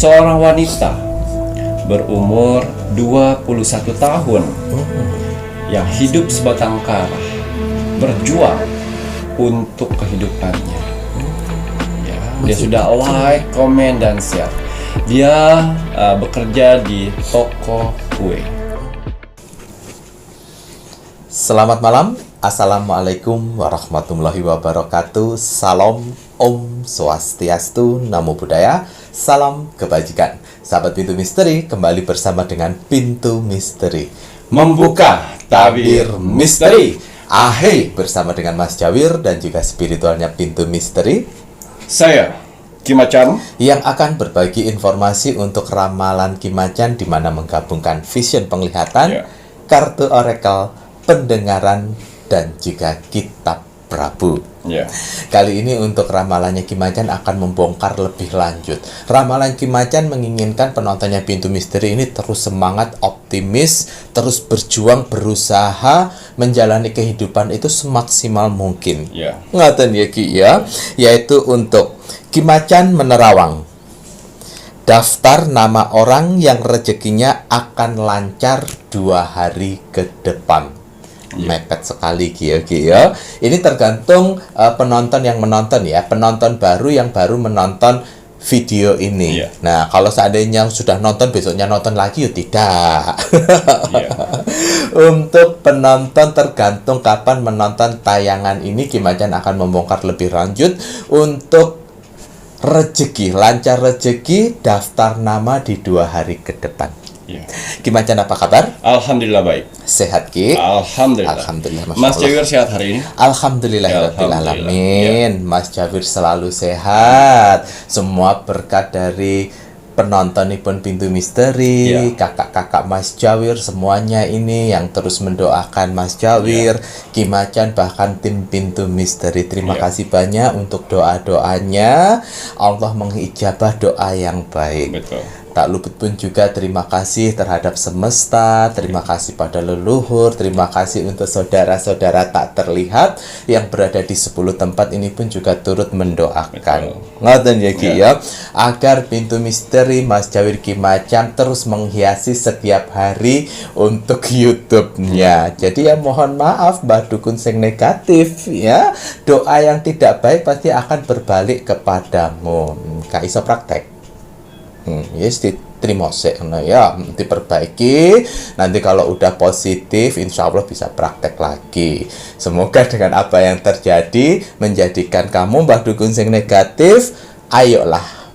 seorang wanita berumur 21 tahun yang hidup sebatang kara, berjuang untuk kehidupannya. Ya, dia sudah like, komen, dan share. Dia bekerja di toko kue. Selamat malam, Assalamualaikum warahmatullahi wabarakatuh. Salam, Om Swastiastu, Namo Buddhaya, salam kebajikan. Sahabat Pintu Misteri, kembali bersama dengan Pintu Misteri Membuka tabir misteri. Ahai, bersama dengan Mas Jawir dan juga spiritualnya Pintu Misteri, Saya Ki Macan, yang akan berbagi informasi untuk ramalan Ki Macan, di mana menggabungkan vision penglihatan, Ya. kartu oracle, pendengaran, dan juga kitab Prabu. ya, Kali ini untuk ramalannya Ki Macan akan membongkar lebih lanjut. Ramalan Ki Macan menginginkan penontonnya Pintu Misteri ini terus semangat, optimis, terus berjuang, berusaha menjalani kehidupan itu semaksimal mungkin. ya, Ngaten ya Ki ya, yaitu untuk Ki Macan menerawang. Daftar nama orang yang rezekinya akan lancar 2 hari ke depan. Mepet sekali Ki ya. Ini tergantung penonton yang menonton ya. Penonton baru yang baru menonton video ini. Iya. Nah, kalau seandainya sudah nonton, besoknya nonton lagi ya tidak. Iya. Untuk penonton tergantung kapan menonton tayangan ini, Ki Macan akan membongkar lebih lanjut. Untuk rezeki, lancar rezeki, daftar nama di 2 hari ke depan. ya. Ki Macan apa kabar? Alhamdulillah baik. Sehat Ki? Alhamdulillah. Alhamdulillah, Masya Mas Allah. Jawir sehat hari ini? Alhamdulillahirrahmanirrahim. Mas Jawir selalu sehat. Semua berkat dari penontonipun Pintu Misteri, Ya. kakak-kakak Mas Jawir, semuanya ini yang terus mendoakan Mas Jawir, Ki Macan, bahkan tim Pintu Misteri. Terima Ya. kasih banyak untuk doa-doanya. Allah mengijabah doa yang baik. Betul. Tak luput pun juga terima kasih terhadap semesta, terima kasih pada leluhur, terima kasih untuk saudara-saudara tak terlihat yang berada di 10 tempat ini pun juga turut mendoakan. Ngoten ya Ki ya, agar Pintu Misteri Mas Jawir Ki Macan terus menghiasi setiap hari untuk YouTube-nya. Jadi ya mohon maaf mbah dukun sing negatif ya. Doa yang tidak baik pasti akan berbalik kepadamu. Kak iso praktek. Yes, diterima sih, nah ya, diperbaiki. Nanti kalau udah positif, insya Allah bisa praktek lagi. Semoga dengan apa yang terjadi menjadikan kamu mbah dukun sing negatif, ayolah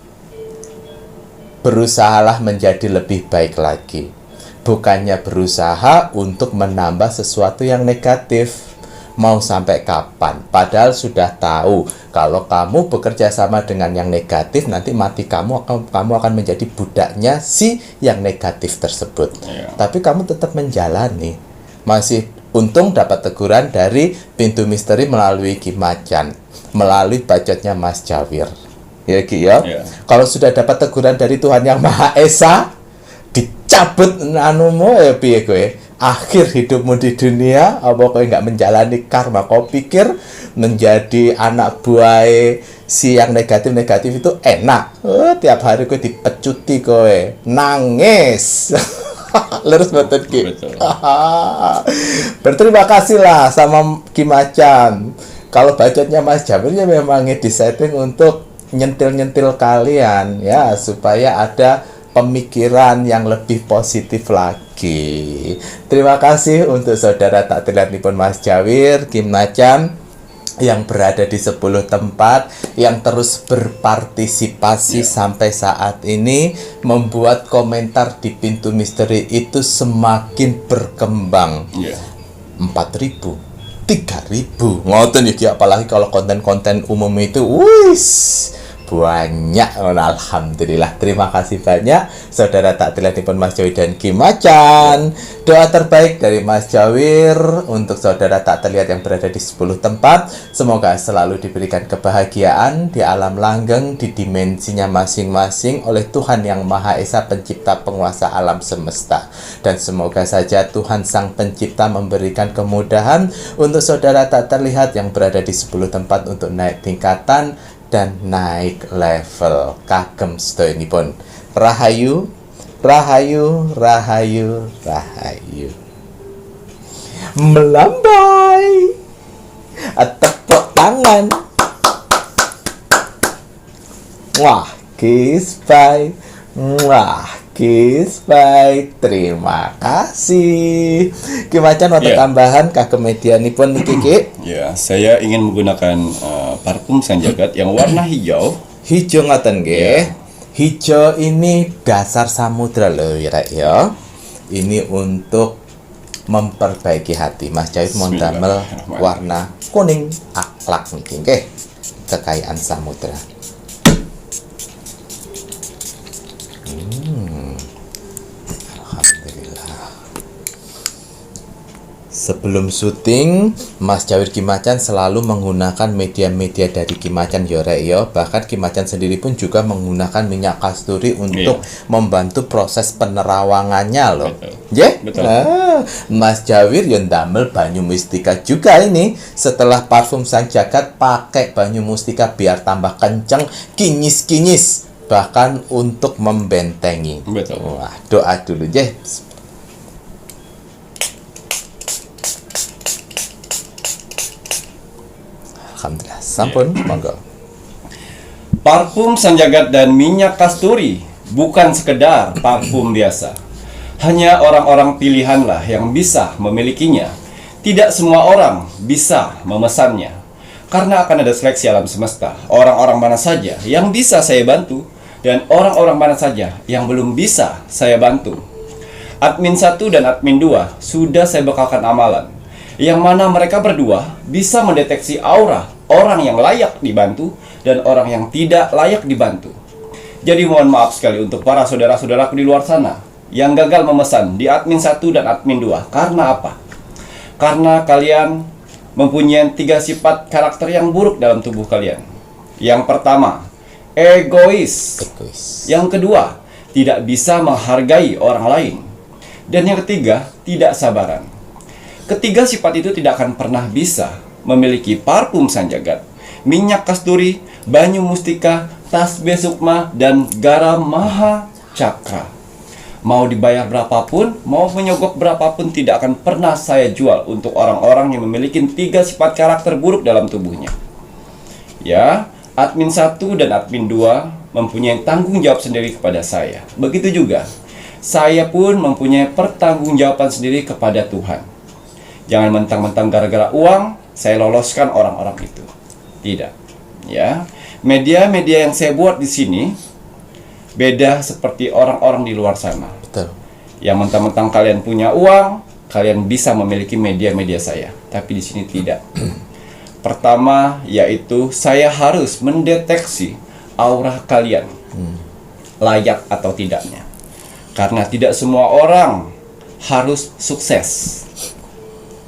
berusahalah menjadi lebih baik lagi. Bukannya berusaha untuk menambah sesuatu yang negatif. Mau sampai kapan? Padahal sudah tahu kalau kamu bekerja sama dengan yang negatif, nanti mati kamu akan menjadi budaknya si yang negatif tersebut. Ya. Tapi kamu tetap menjalani. Masih untung dapat teguran dari Pintu Misteri melalui Ki Macan, melalui bacotnya Mas Jawir. Ya Ki ya. Ya. Kalau sudah dapat teguran dari Tuhan Yang Maha Esa, dicabut anumu ya piye kowe? Akhir hidupmu di dunia, apa kowe nggak menjalani karma? Kau pikir menjadi anak buah si yang negatif-negatif itu enak? Tiap hari kowe dipecuti kowe, nangis. Lurus betul Ki. Betul. Berterima kasihlah sama Ki Macan. Kalau bacotnya Mas Jawir ya memang disetting untuk nyentil-nyentil kalian ya, supaya ada pemikiran yang lebih positif lagi. Terima kasih untuk saudara tak terlihat nipun Mas Jawir, Ki Macan yang berada di 10 tempat, yang terus berpartisipasi sampai saat ini, membuat komentar di Pintu Misteri itu semakin berkembang. Ya. 4.000, 3.000, ngoten ya Ki, apalagi kalau konten-konten umum itu, wis banyak. Alhamdulillah, terima kasih banyak saudara tak terlihat pun Mas Jawir dan Ki Macan. Doa terbaik dari Mas Jawir untuk saudara tak terlihat yang berada di 10 tempat, semoga selalu diberikan kebahagiaan di alam langgeng, di dimensinya masing-masing oleh Tuhan Yang Maha Esa, pencipta penguasa alam semesta. Dan semoga saja Tuhan Sang Pencipta memberikan kemudahan untuk saudara tak terlihat yang berada di 10 tempat untuk naik tingkatan dan naik level. Kagem sedoyonipun Rahayu, rahayu, rahayu, rahayu. Melambai, tepuk tangan. Wah, kiss bye. Wah, kiss bye. Terima kasih. Ki Macan wonten Ya. tambahan kagem medianipun niki Ki. Ya, saya ingin menggunakan parfum Sanjagat yang warna hijau. Hijau ngoten nggih. Ya. Hijau ini dasar samudra loh ya Rek, ya. Ini untuk memperbaiki hati. Mas Jawid mau damel Bismillahirrahmanirrahim. warna kuning akhlak niki nggih. Kekayaan samudra. Alhamdulillah. Sebelum syuting, Mas Jawir Ki Macan selalu menggunakan media-media dari Ki Macan ya Rek ya. Bahkan Ki Macan sendiri pun juga menggunakan minyak kasturi untuk membantu proses penerawangannya loh. Betul. Ya? Betul. Mas Jawir yang damel banyu mustika juga ini. Setelah parfum Sang Jagat pakai banyu mustika biar tambah kenceng, kinyis-kinyis. Bahkan untuk membentengi. Betul. Wah, doa dulu ya. Alhamdulillah. Sampun, monggo. Parfum Sanjagat dan minyak kasturi bukan sekedar parfum biasa. Hanya orang-orang pilihanlah yang bisa memilikinya. Tidak semua orang bisa memesannya. Karena akan ada seleksi alam semesta. Orang-orang mana saja yang bisa saya bantu dan orang-orang mana saja yang belum bisa saya bantu. Admin 1 dan admin 2 sudah saya bekalkan amalan, yang mana mereka berdua bisa mendeteksi aura orang yang layak dibantu dan orang yang tidak layak dibantu. Jadi mohon maaf sekali untuk para saudara-saudaraku di luar sana yang gagal memesan di admin 1 dan admin 2. Karena apa? Karena kalian mempunyai 3 sifat karakter yang buruk dalam tubuh kalian. Yang pertama, egois. Yang kedua, tidak bisa menghargai orang lain. Dan yang ketiga, tidak sabaran. Ketiga sifat itu tidak akan pernah bisa memiliki parfum Sanjagat, minyak kasturi, banyu mustika, tasbih sukma, dan garam maha cakra. Mau dibayar berapapun, mau menyogok berapapun, tidak akan pernah saya jual untuk orang-orang yang memiliki 3 sifat karakter buruk dalam tubuhnya. Ya, admin 1 dan admin 2 mempunyai tanggung jawab sendiri kepada saya. Begitu juga, saya pun mempunyai pertanggungjawaban sendiri kepada Tuhan. Jangan mentang-mentang gara-gara uang, saya loloskan orang-orang itu. Tidak. Ya, media-media yang saya buat di sini beda seperti orang-orang di luar sana. Betul. Yang mentang-mentang kalian punya uang, kalian bisa memiliki media-media saya. Tapi di sini tidak. Pertama, yaitu saya harus mendeteksi aura kalian, layak atau tidaknya. Karena tidak semua orang harus sukses.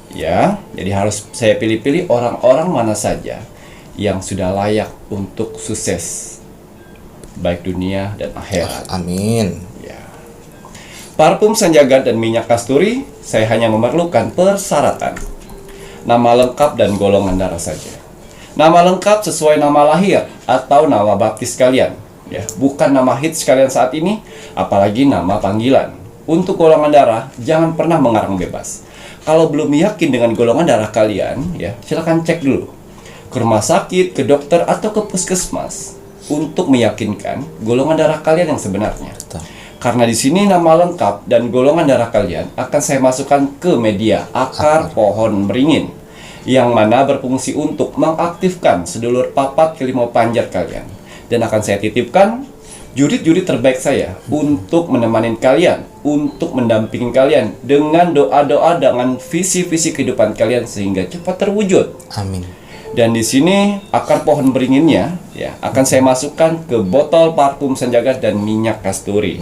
Ya, jadi harus saya pilih-pilih orang-orang mana saja yang sudah layak untuk sukses, baik dunia dan akhirat. Amin. Ya. Parfum Sanjagat dan minyak kasturi, saya hanya memerlukan persyaratan. Nama lengkap dan golongan darah saja. Nama lengkap sesuai nama lahir atau nama baptis kalian. Ya, bukan nama hits kalian saat ini, apalagi nama panggilan. Untuk golongan darah, jangan pernah mengarang bebas. Kalau belum yakin dengan golongan darah kalian, ya, silakan cek dulu ke rumah sakit, ke dokter, atau ke puskesmas untuk meyakinkan golongan darah kalian yang sebenarnya. Betul. Karena di sini nama lengkap dan golongan darah kalian akan saya masukkan ke media akar pohon beringin, yang mana berfungsi untuk mengaktifkan sedulur papat kelima panjat kalian. Dan akan saya titipkan jurit-jurit terbaik saya untuk menemani kalian, untuk mendampingi kalian dengan doa-doa, dengan visi-visi kehidupan kalian sehingga cepat terwujud. Amin. Dan di sini akar pohon beringinnya ya akan saya masukkan ke botol parfum Sanjagat dan minyak kasturi.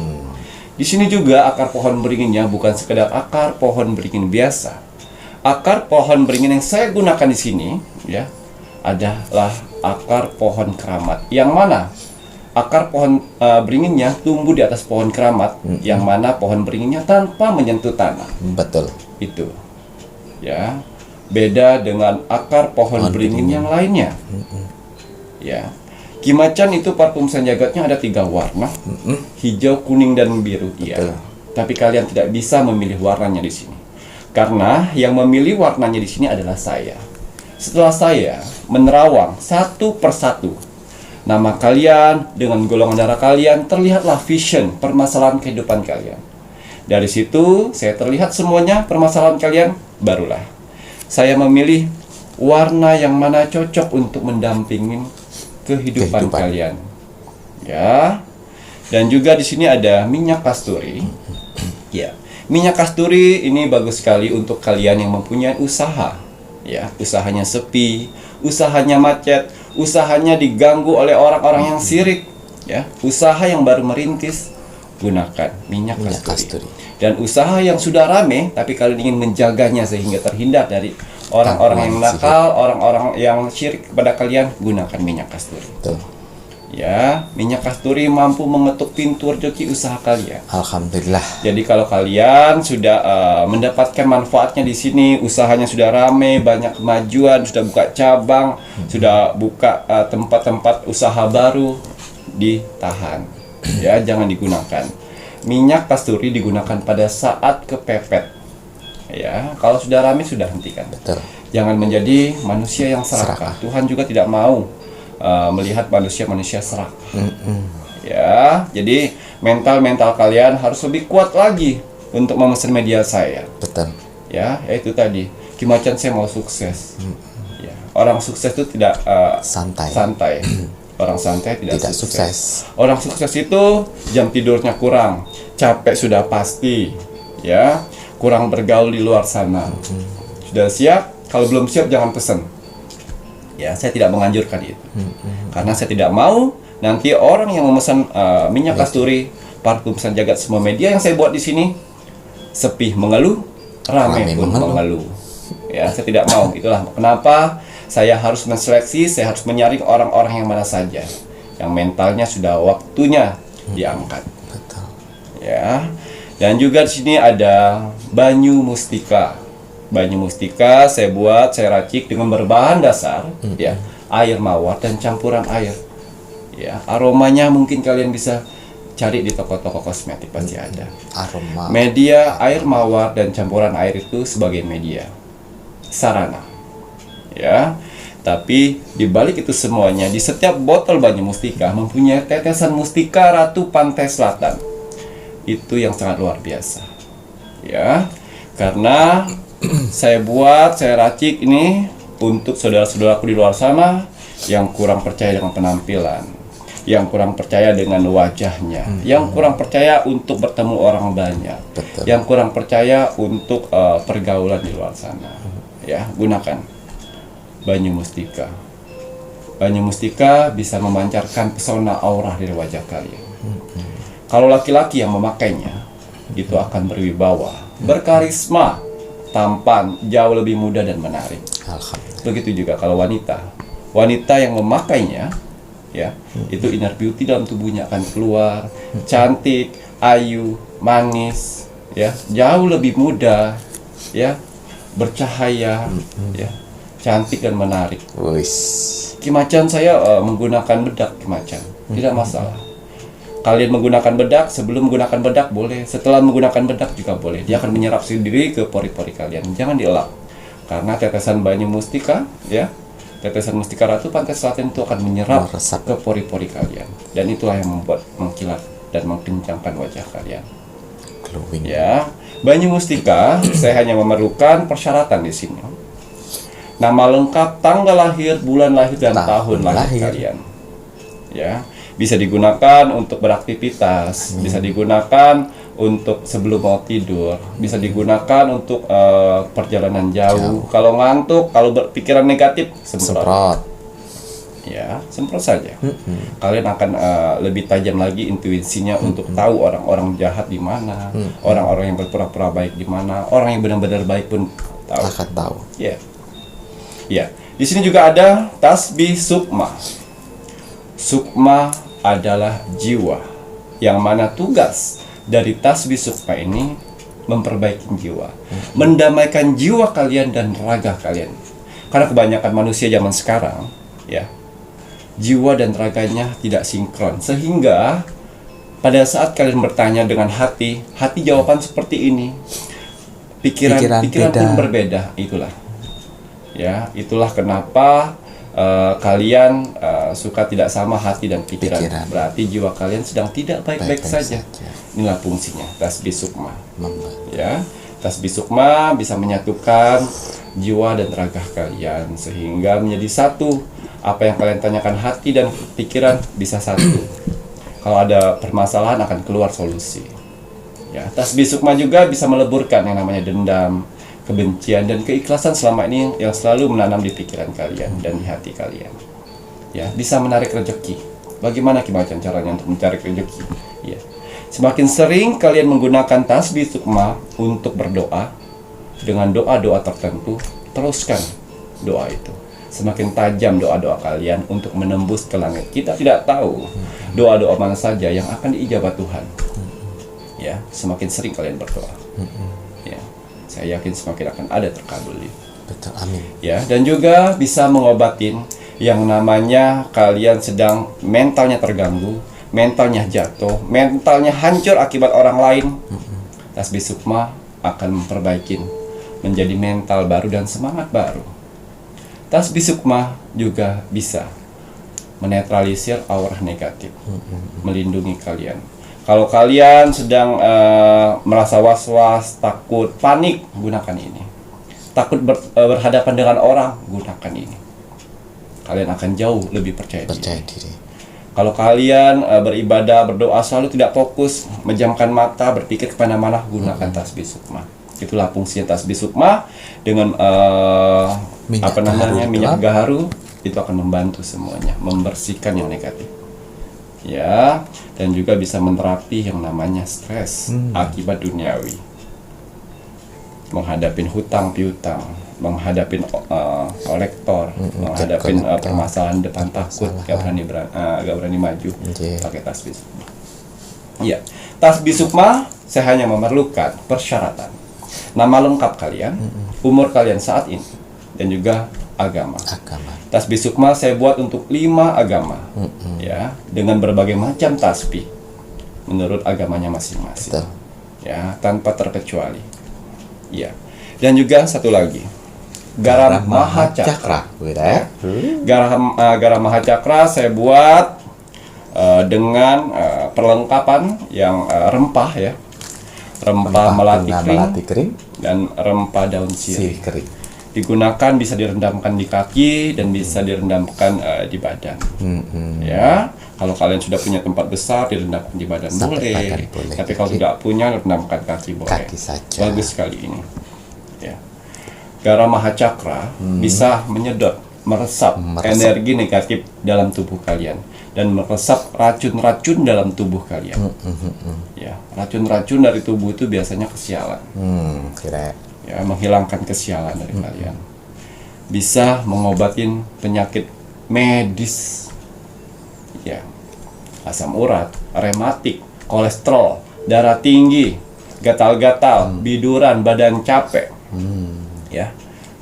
Di sini juga akar pohon beringinnya bukan sekedar akar pohon beringin biasa. Akar pohon beringin yang saya gunakan di sini ya adalah akar pohon keramat. Yang mana akar pohon beringinnya tumbuh di atas pohon keramat, yang mana pohon beringinnya tanpa menyentuh tanah. Betul. Itu ya, beda dengan akar pohon beringin yang lainnya. Ya, Kimacan itu parfum Sanjagatnya ada 3 warna, hijau, kuning, dan biru. Iya. Tapi kalian tidak bisa memilih warnanya di sini, karena yang memilih warnanya di sini adalah saya. Setelah saya menerawang satu persatu nama kalian dengan golongan darah kalian, terlihatlah vision permasalahan kehidupan kalian. Dari situ saya terlihat semuanya permasalahan kalian, barulah saya memilih warna yang mana cocok untuk mendampingin kehidupan kalian. Ya. Dan juga di sini ada minyak kasturi. Ya. Minyak kasturi ini bagus sekali untuk kalian yang mempunyai usaha. Ya, usahanya sepi, usahanya macet, usahanya diganggu oleh orang-orang yang sirik, ya. Usaha yang baru merintis, gunakan minyak kasturi. Dan usaha yang sudah rame tapi kalian ingin menjaganya sehingga terhindar dari orang-orang yang nakal, orang-orang yang syirik kepada kalian, gunakan minyak kasturi. Betul. Ya, minyak kasturi mampu mengetuk pintu rezeki usaha kalian. Alhamdulillah. Jadi kalau kalian sudah mendapatkan manfaatnya di sini, usahanya sudah rame, banyak kemajuan, sudah buka cabang, sudah buka tempat-tempat usaha baru, ditahan. Ya, jangan digunakan. Minyak kasturi digunakan pada saat kepepet. Ya, kalau sudah rame sudah hentikan. Betul. Jangan menjadi manusia yang serakah. Tuhan juga tidak mau melihat manusia-manusia serakah. Ya, jadi mental kalian harus lebih kuat lagi untuk memesan media saya. Betul. Ya, itu tadi. Kimacan saya mau sukses. Ya, orang sukses itu tidak santai. Orang santai tidak sukses. Orang sukses itu jam tidurnya kurang, capek sudah pasti. Ya, kurang bergaul di luar sana. Sudah siap? Kalau belum siap jangan pesan. Ya, saya tidak menganjurkan itu. Karena saya tidak mau nanti orang yang memesan minyak kasturi, parfum Sanjagat, semua media yang saya buat di sini sepi mengeluh, ramai pun mengeluh. Ya, saya tidak mau. Itulah kenapa saya harus menseleksi, saya harus menyaring orang-orang yang mana saja yang mentalnya sudah waktunya diangkat. Betul. Ya. Dan juga di sini ada banyu mustika. Banyu mustika saya buat, saya racik dengan berbahan dasar ya, air mawar dan campuran air. Ya, aromanya mungkin kalian bisa cari di toko-toko kosmetik pasti ada. Aroma. Media air mawar dan campuran air itu sebagai media sarana. Ya. Tapi di balik itu semuanya, di setiap botol banyu mustika mempunyai tetesan mustika Ratu Pantai Selatan. Itu yang sangat luar biasa. Ya. Karena saya racik ini untuk saudara-saudaraku di luar sana yang kurang percaya dengan penampilan, yang kurang percaya dengan wajahnya, yang kurang percaya untuk bertemu orang banyak, yang kurang percaya untuk pergaulan di luar sana. Ya, gunakan banyu mustika. Banyu mustika bisa memancarkan pesona aura dari wajah kalian. Kalau laki-laki yang memakainya, itu akan berwibawa, berkarisma, tampan, jauh lebih muda dan menarik. Begitu juga kalau wanita yang memakainya, ya, itu inner beauty dalam tubuhnya akan keluar, cantik, ayu, manis, ya, jauh lebih muda, ya, bercahaya, ya, cantik dan menarik. Kimacan saya menggunakan bedak Kimacan, tidak masalah. Kalian menggunakan bedak, sebelum menggunakan bedak boleh, setelah menggunakan bedak juga boleh. Dia akan menyerap sendiri ke pori-pori kalian. Jangan dielak. Karena tetesan banyu mustika, ya, tetesan mustika Ratu Pantai Selatan itu akan menyerap ke pori-pori kalian. Dan itulah yang membuat mengkilat dan mengkencangkan wajah kalian. Glowing. Ya, banyu mustika saya hanya memerlukan persyaratan di sini. Nama lengkap, tanggal lahir, bulan lahir, dan tahun lahir kalian. Ya. Bisa digunakan untuk beraktivitas, bisa digunakan untuk sebelum mau tidur, bisa digunakan untuk perjalanan jauh. Kalau ngantuk, kalau berpikiran negatif, semprot. Ya, semprot saja. Kalian akan lebih tajam lagi intuisinya untuk tahu orang-orang jahat di mana, orang-orang yang berpura-pura baik di mana, orang yang benar-benar baik pun tahu. Akan tahu. Ya. Ya, di sini juga ada tasbih sukma. Sukma adalah jiwa, yang mana tugas dari tasbih sukma ini memperbaiki jiwa, mendamaikan jiwa kalian dan raga kalian. Karena kebanyakan manusia zaman sekarang, ya, jiwa dan raganya tidak sinkron, sehingga pada saat kalian bertanya dengan hati jawaban seperti ini, pikiran pun beda. berbeda. Itulah kenapa kalian suka tidak sama hati dan pikiran. Berarti jiwa kalian sedang tidak baik-baik saja. Inilah fungsinya tasbih sukma. Ya, tasbih sukma bisa menyatukan jiwa dan raga kalian sehingga menjadi satu. Apa yang kalian tanyakan hati dan pikiran bisa satu. Kalau ada permasalahan akan keluar solusi. Ya, tasbih sukma juga bisa meleburkan yang namanya dendam, kebencian dan keikhlasan selama ini yang selalu menanam di pikiran kalian dan di hati kalian. Ya, bisa menarik rezeki. Bagaimana caranya untuk mencari rezeki? Ya. Semakin sering kalian menggunakan tasbih sukma untuk berdoa dengan doa-doa tertentu, teruskan doa itu. Semakin tajam doa-doa kalian untuk menembus ke langit. Kita tidak tahu doa-doa mana saja yang akan diijabah Tuhan. Ya, semakin sering kalian berdoa. Ya, saya yakin semakin akan ada terkabuli. Betul, amin. Ya, dan juga bisa mengobatin yang namanya kalian sedang mentalnya terganggu, mentalnya jatuh, mentalnya hancur akibat orang lain. Tasbih sukma akan memperbaiki menjadi mental baru dan semangat baru. Tasbih sukma juga bisa menetralisir aura negatif, melindungi kalian. Kalau kalian sedang merasa was-was, takut, panik, gunakan ini. Takut berhadapan dengan orang, gunakan ini. Kalian akan jauh lebih percaya diri. Kalau kalian beribadah, berdoa selalu tidak fokus, menjamkan mata, berpikir kemana-mana, gunakan tasbih sukma. Itulah fungsinya tasbih sukma dengan minyak gaharu itu akan membantu semuanya, membersihkan yang negatif. Ya, dan juga bisa menerapi yang namanya stres akibat duniawi. Menghadapin hutang piutang, menghadapin kolektor, menghadapin permasalahan depan takut, gak berani maju pakai tasbih sukma. Ya, tasbih sukma saya hanya memerlukan persyaratan. Nama lengkap kalian, umur kalian saat ini, dan juga agama. Tasbih sukma saya buat untuk 5 agama, ya, dengan berbagai macam tasbih menurut agamanya masing-masing. Ya, tanpa terkecuali. Ya, dan juga satu lagi, garam mahacakra. Ya. Garam mahacakra saya buat dengan perlengkapan yang rempah, ya, rempah melati kering dan rempah daun sirih kering. Digunakan bisa direndamkan di kaki dan bisa direndamkan di badan. Ya, kalau kalian sudah punya tempat besar direndamkan di badan boleh. Tapi kalau tidak punya rendamkan kaki boleh. Bagus sekali ini. Ya. Garam mahacakra bisa menyedot, meresap energi negatif dalam tubuh kalian dan meresap racun-racun dalam tubuh kalian. Ya, racun-racun dari tubuh itu biasanya kesialan. Ya, menghilangkan kesialan dari kalian. Bisa mengobatin penyakit medis. Ya. Asam urat, rematik, kolesterol, darah tinggi, gatal-gatal, biduran, badan capek. Ya.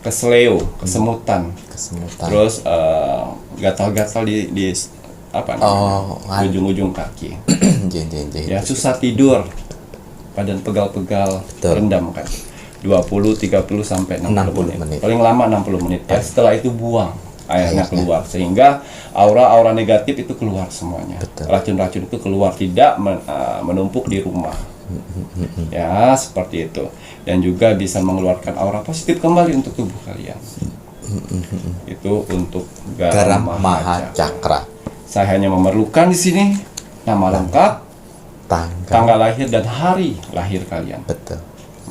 Kesleo, kesemutan. Terus gatal-gatal di ujung-ujung kaki. Ya, susah tidur. Badan pegal-pegal, rendamkan. 20, 30 sampai 60 menit. Paling lama 60 menit. Ya, setelah itu buang airnya keluar sehingga aura-aura negatif itu keluar semuanya. Racun-racun itu keluar, tidak menumpuk di rumah. Ya, seperti itu. Dan juga bisa mengeluarkan aura positif kembali untuk tubuh kalian. Itu untuk garam mahacakra. Saya hanya memerlukan di sini nama lengkap, tanggal lahir dan hari lahir kalian.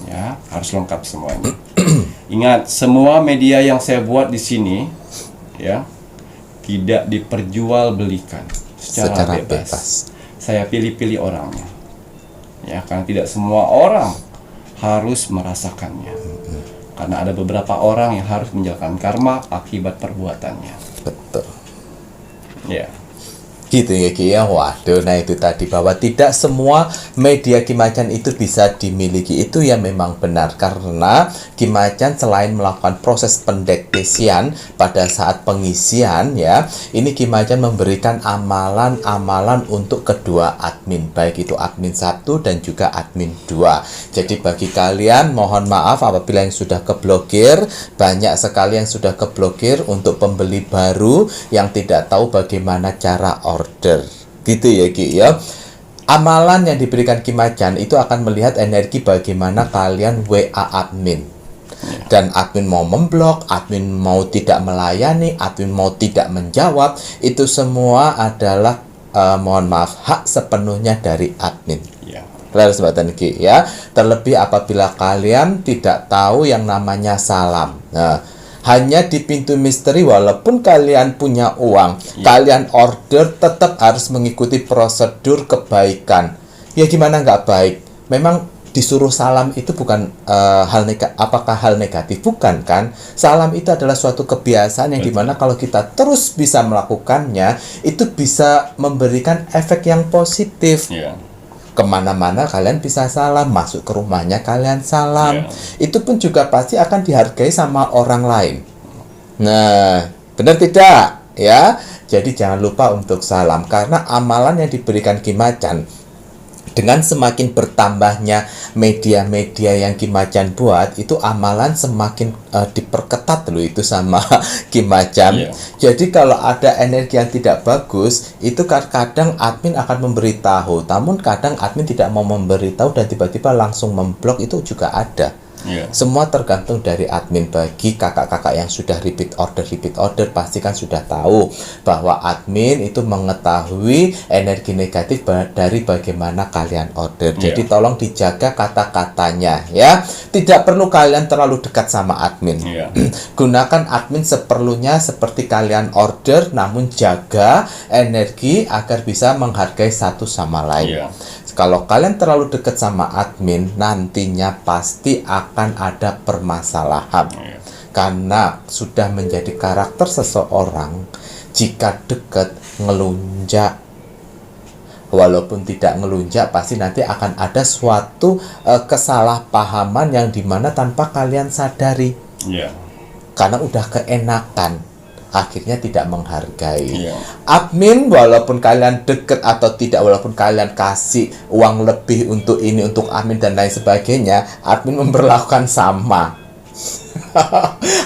Ya, harus lengkap semuanya. Ingat, semua media yang saya buat di sini, ya, tidak diperjualbelikan secara bebas. Saya pilih-pilih orangnya. Ya, karena tidak semua orang harus merasakannya. Karena ada beberapa orang yang harus menjalankan karma akibat perbuatannya. Ya. Gitu ya Ki ya. Waduh, nah itu tadi bahwa tidak semua media Ki Macan itu bisa dimiliki. Itu ya memang benar, karena Ki Macan selain melakukan proses pendeteksian pada saat pengisian ya, ini Ki Macan memberikan amalan-amalan untuk kedua admin, baik itu admin 1 dan juga admin 2. Jadi bagi kalian mohon maaf apabila yang sudah keblokir, banyak sekali yang sudah keblokir untuk pembeli baru yang tidak tahu bagaimana cara order. Gitu ya Ki ya. Amalan yang diberikan Ki Macan itu akan melihat energi bagaimana kalian WA admin. Dan admin mau memblok, admin mau tidak melayani, admin mau tidak menjawab, itu semua adalah mohon maaf hak sepenuhnya dari admin. Lalu sebatan Ki ya. Terlebih apabila kalian tidak tahu yang namanya salam. Nah, hanya di pintu misteri walaupun kalian punya uang, kalian order tetap harus mengikuti prosedur kebaikan. Ya gimana nggak baik? Memang disuruh salam itu bukan apakah hal negatif? Bukan kan? Salam itu adalah suatu kebiasaan yang dimana kalau kita terus bisa melakukannya, itu bisa memberikan efek yang positif. Kemana-mana kalian bisa salam, masuk ke rumahnya kalian salam, itu pun juga pasti akan dihargai sama orang lain. Nah, benar tidak ya? Jadi jangan lupa untuk salam, karena amalan yang diberikan Ki Macan dengan semakin bertambahnya media-media yang Ki Macan buat, itu amalan semakin diperketat loh itu sama Ki Macan. Jadi kalau ada energi yang tidak bagus, itu kadang admin akan memberitahu, namun kadang admin tidak mau memberitahu dan tiba-tiba langsung memblok, itu juga ada. Semua tergantung dari admin. Bagi kakak-kakak yang sudah repeat order pasti kan sudah tahu bahwa admin itu mengetahui energi negatif dari bagaimana kalian order. Jadi tolong dijaga kata-katanya ya. Tidak perlu kalian terlalu dekat sama admin. Gunakan admin seperlunya seperti kalian order, namun jaga energi agar bisa menghargai satu sama lain. Kalau kalian terlalu dekat sama admin, nantinya pasti akan ada permasalahan. Karena sudah menjadi karakter seseorang, jika dekat ngelunjak. Walaupun tidak ngelunjak, pasti nanti akan ada suatu kesalahpahaman yang dimana tanpa kalian sadari. Karena udah keenakan, akhirnya tidak menghargai. Admin walaupun kalian deket atau tidak, walaupun kalian kasih uang lebih untuk ini, untuk admin dan lain sebagainya, admin memperlakukan sama.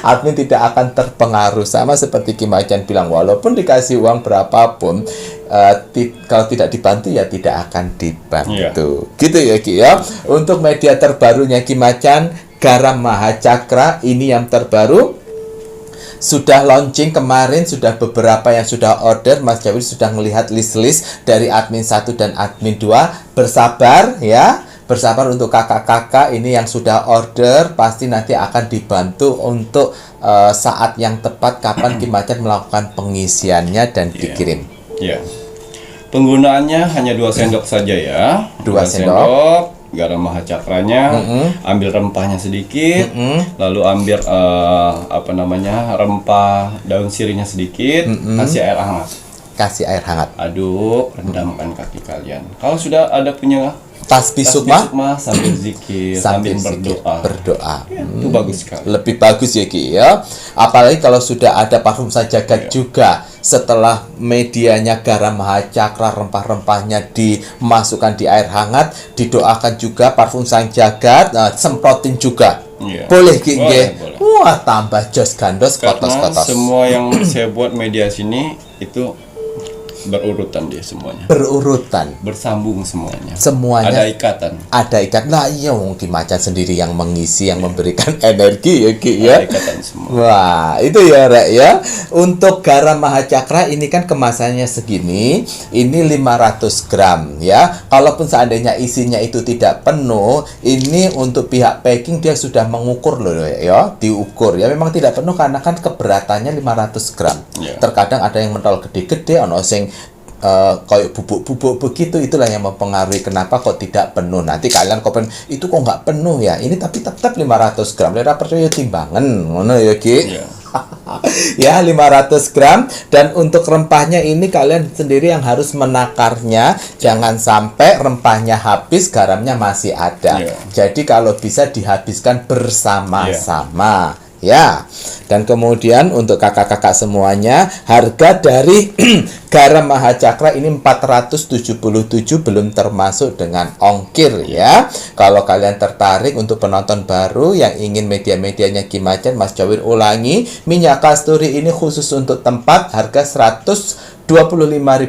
Admin tidak akan terpengaruh, sama seperti Ki Macan bilang, walaupun dikasih uang berapapun, kalau tidak dibantu ya tidak akan dibantu. Gitu ya Ki ya. Untuk media terbarunya Ki Macan, Garam Mahacakra, ini yang terbaru. Sudah launching kemarin, sudah beberapa yang sudah order. Mas Jawi sudah melihat list-list dari admin 1 dan admin 2. Bersabar ya, bersabar untuk kakak-kakak ini yang sudah order, pasti nanti akan dibantu untuk saat yang tepat kapan Ki Macan melakukan pengisiannya dan dikirim. Penggunaannya hanya 2 sendok saja ya. 2 sendok garam mahacakranya, ambil rempahnya sedikit, lalu ambil rempah daun sirihnya sedikit, kasih air hangat. Kasih air hangat. Aduk, rendamkan kaki kalian. Kalau sudah ada punya tasbih sukma sambil zikir, sambil berdoa. Itu bagus sekali. Lebih bagus ya Ki ya. Apalagi kalau sudah ada parfum Sajagat juga. Setelah medianya Garam Mahacakra, rempah-rempahnya dimasukkan di air hangat, didoakan juga parfum Sang Jagat, semprotin juga. Boleh Ki nggih. Wah, tambah jos gandos kotos-kotos. Semua yang saya buat media sini itu berurutan dia semuanya. Berurutan. Bersambung semuanya. Semuanya. Ada ikatan. Ada ikatan. Nah, iya Ki Macan sendiri yang mengisi, yang memberikan energi ya Ki ya. Ada ikatan semua. Wah, itu ya Rek ya. Untuk Garam Mahacakra ini kan kemasannya segini, ini 500 gram ya. Kalaupun seandainya isinya itu tidak penuh, ini untuk pihak packing dia sudah mengukur loh ya, diukur ya. Memang tidak penuh karena kan keberatannya 500 gram. Terkadang ada yang mentol gede-gede, ono sing kayak bubuk-bubuk begitu, itulah yang mempengaruhi kenapa kok tidak penuh. Nanti kalian komen itu kok nggak penuh ya, ini tapi tetap 500 gram. Lera percaya timbangan ngono ya Ki. Ya, 500 gram. Dan untuk rempahnya ini kalian sendiri yang harus menakarnya. Jangan sampai rempahnya habis, garamnya masih ada. Iya. Jadi kalau bisa dihabiskan bersama-sama. Ya, dan kemudian untuk kakak-kakak semuanya, harga dari garam Mahacakra ini 477 belum termasuk dengan ongkir ya. Kalau kalian tertarik untuk penonton baru yang ingin media-medianya Kimacan, Mas Jawir ulangi, minyak kasturi ini khusus untuk tempat harga 125.000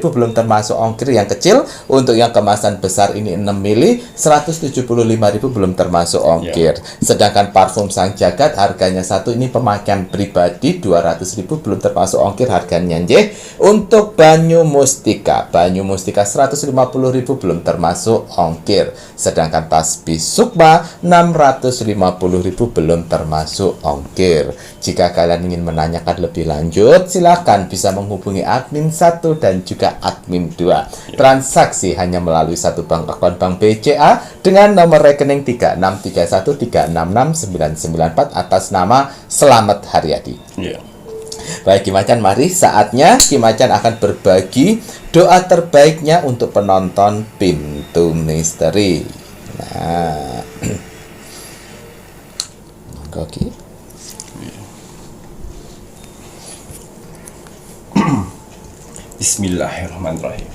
belum termasuk ongkir yang kecil. Untuk yang kemasan besar ini 6 mili 175.000 belum termasuk ongkir. Sedangkan parfum Sang Jagat harganya satu ini pemakaian pribadi 200.000 belum termasuk ongkir harganya nggih. Untuk Banyu Mustika 150.000 belum termasuk ongkir. Sedangkan tasbih Sukma 650.000 belum termasuk ongkir. Jika kalian ingin menanyakan lebih lanjut, silakan bisa menghubungi admin 1 dan juga admin 2. Transaksi hanya melalui satu bank akun Bank BCA dengan nomor rekening 3631366994 atas nama Selamat Haryadi. Iya. Baik Kimacan, mari saatnya Kimacan akan berbagi doa terbaiknya untuk penonton Pintu Misteri. Nah, oke. Bismillahirrahmanirrahim.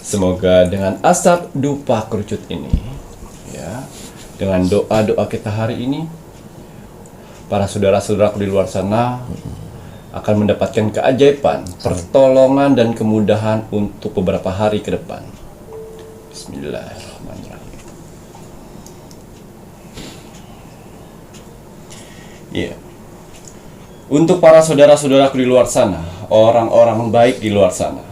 Semoga dengan asap dupa kerucut ini, ya, dengan doa-doa kita hari ini, para saudara-saudaraku di luar sana akan mendapatkan keajaiban, pertolongan dan kemudahan untuk beberapa hari ke depan. Bismillahirrahmanirrahim. Iya. Untuk para saudara-saudaraku di luar sana, orang-orang baik di luar sana,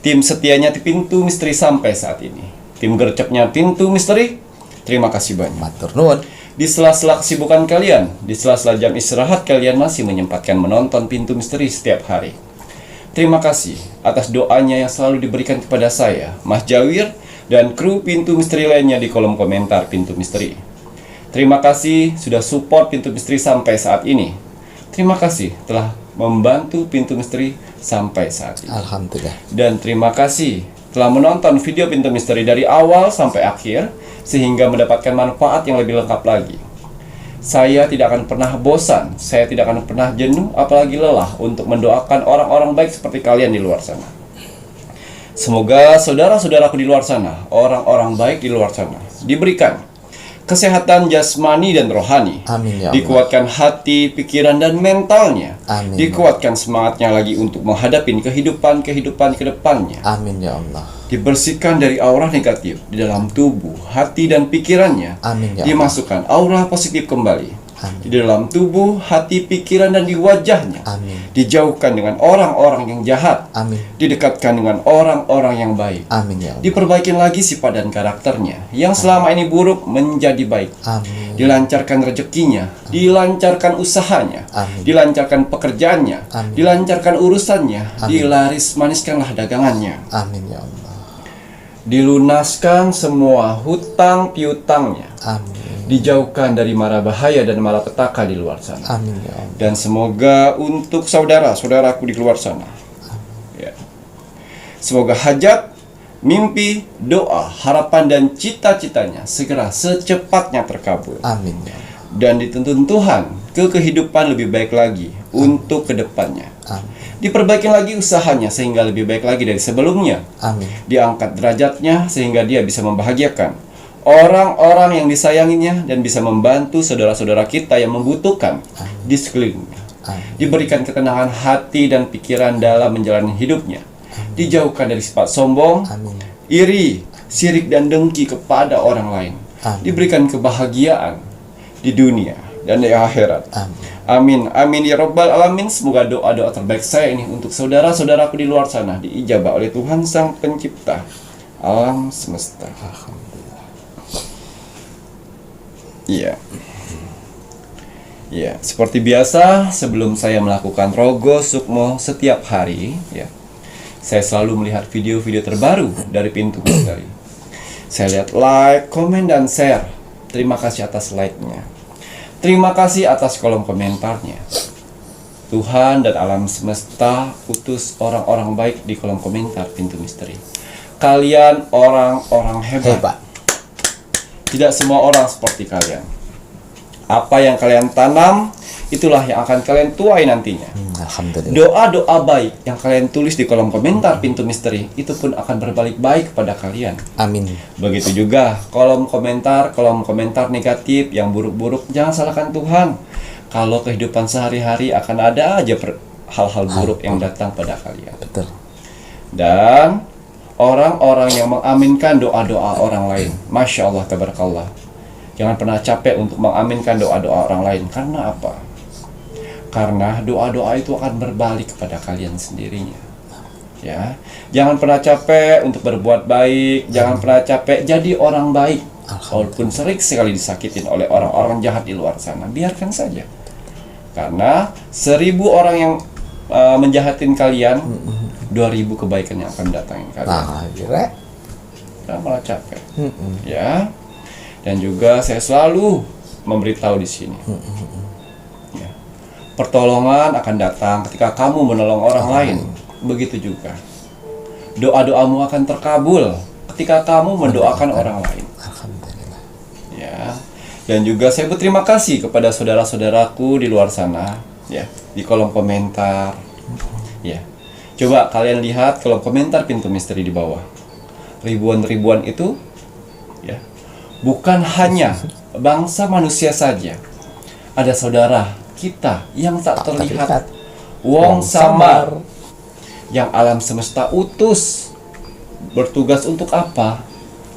tim setianya di Pintu Misteri sampai saat ini, tim gercepnya Pintu Misteri, terima kasih banyak. Matur nuwun. Di sela-sela kesibukan kalian, di sela-sela jam istirahat kalian masih menyempatkan menonton Pintu Misteri setiap hari. Terima kasih atas doanya yang selalu diberikan kepada saya, Mas Jawir, dan kru Pintu Misteri lainnya di kolom komentar Pintu Misteri. Terima kasih sudah support Pintu Misteri sampai saat ini. Terima kasih telah membantu Pintu Misteri sampai saat ini. Alhamdulillah. Dan terima kasih telah menonton video Pintu Misteri dari awal sampai akhir, sehingga mendapatkan manfaat yang lebih lengkap lagi. Saya tidak akan pernah bosan, saya tidak akan pernah jenuh, apalagi lelah untuk mendoakan orang-orang baik seperti kalian di luar sana. Semoga saudara-saudaraku di luar sana, orang-orang baik di luar sana, diberikan kesehatan jasmani dan rohani. Amin ya Allah. Dikuatkan hati, pikiran, dan mentalnya. Amin. Dikuatkan semangatnya lagi untuk menghadapi kehidupan ke depannya. Amin ya Allah. Dibersihkan dari aura negatif di dalam tubuh, hati, dan pikirannya. Amin ya Allah. Dimasukkan aura positif kembali. Amin. Di dalam tubuh, hati, pikiran, dan di wajahnya. Amin. Dijauhkan dengan orang-orang yang jahat. Amin. Didekatkan dengan orang-orang yang baik. Amin ya Allah. Diperbaikin lagi sifat dan karakternya yang selama ini buruk menjadi baik. Amin. Dilancarkan rezekinya, dilancarkan usahanya, Amin. dilancarkan pekerjaannya, Amin. dilancarkan urusannya, Amin. dilaris maniskanlah dagangannya. Amin ya Allah. Dilunaskan semua hutang piutangnya. Amin. Dijauhkan dari mara bahaya dan malapetaka di luar sana. Amin ya Allah. Dan semoga untuk saudara-saudaraku di luar sana, ya, semoga hajat, mimpi, doa, harapan, dan cita-citanya segera secepatnya terkabul. Amin ya Allah. Dan dituntun Tuhan ke kehidupan lebih baik lagi untuk kedepannya. Amin. Diperbaiki lagi usahanya sehingga lebih baik lagi dari sebelumnya. Amin. Diangkat derajatnya sehingga dia bisa membahagiakan orang-orang yang disayanginya dan bisa membantu saudara-saudara kita yang membutuhkan di sekelilingnya. Amin. Diberikan ketenangan hati dan pikiran dalam menjalani hidupnya. Dijauhkan dari sifat sombong, Amin. iri, sirik, dan dengki kepada orang lain. Amin. Diberikan kebahagiaan di dunia dan di akhirat. Amin. Amin, amin ya Rabbal Alamin. Semoga doa-doa terbaik saya ini untuk saudara-saudaraku di luar sana diijabah oleh Tuhan Sang Pencipta alam semesta. Iya. Ya, seperti biasa sebelum saya melakukan rogo sukmo setiap hari, ya, saya selalu melihat video-video terbaru dari Pintu Misteri. Saya lihat like, komen, dan share. Terima kasih atas like-nya. Terima kasih atas kolom komentarnya. Tuhan dan alam semesta utus orang-orang baik di kolom komentar Pintu Misteri. Kalian orang-orang hebat. Hebat. Tidak semua orang seperti kalian. Apa yang kalian tanam, itulah yang akan kalian tuai nantinya. Alhamdulillah. Doa-doa baik yang kalian tulis di kolom komentar Pintu Misteri, itu pun akan berbalik baik kepada kalian. Amin. Begitu juga kolom komentar negatif yang buruk-buruk, jangan salahkan Tuhan. Kalau kehidupan sehari-hari akan ada aja hal-hal buruk yang datang pada kalian. Betul. Dan orang-orang yang mengaminkan doa-doa orang lain, Masya Allah, tabarakallah, jangan pernah capek untuk mengaminkan doa-doa orang lain. Karena apa? Karena doa-doa itu akan berbalik kepada kalian sendirinya. Ya, jangan pernah capek untuk berbuat baik, jangan pernah capek jadi orang baik. Walaupun sering sekali disakitin oleh orang-orang jahat di luar sana, biarkan saja. Karena 1000 orang yang menjahatin kalian, 2000 kebaikan yang akan datangin kalian. Nah, kira. Jangan malah capek. Ya. Dan juga saya selalu memberitahu di sini. Ya. Pertolongan akan datang ketika kamu menolong orang lain. Begitu juga. Doa-doamu akan terkabul ketika kamu mendoakan orang lain. Alhamdulillah. Ya. Dan juga saya berterima kasih kepada saudara-saudaraku di luar sana, ya, di kolom komentar. Ya. Coba kalian lihat kolom komentar Pintu Misteri di bawah. Ribuan-ribuan itu, ya, bukan hanya bangsa manusia saja. Ada saudara kita yang tak terlihat, wong samar, yang alam semesta utus. Bertugas untuk apa?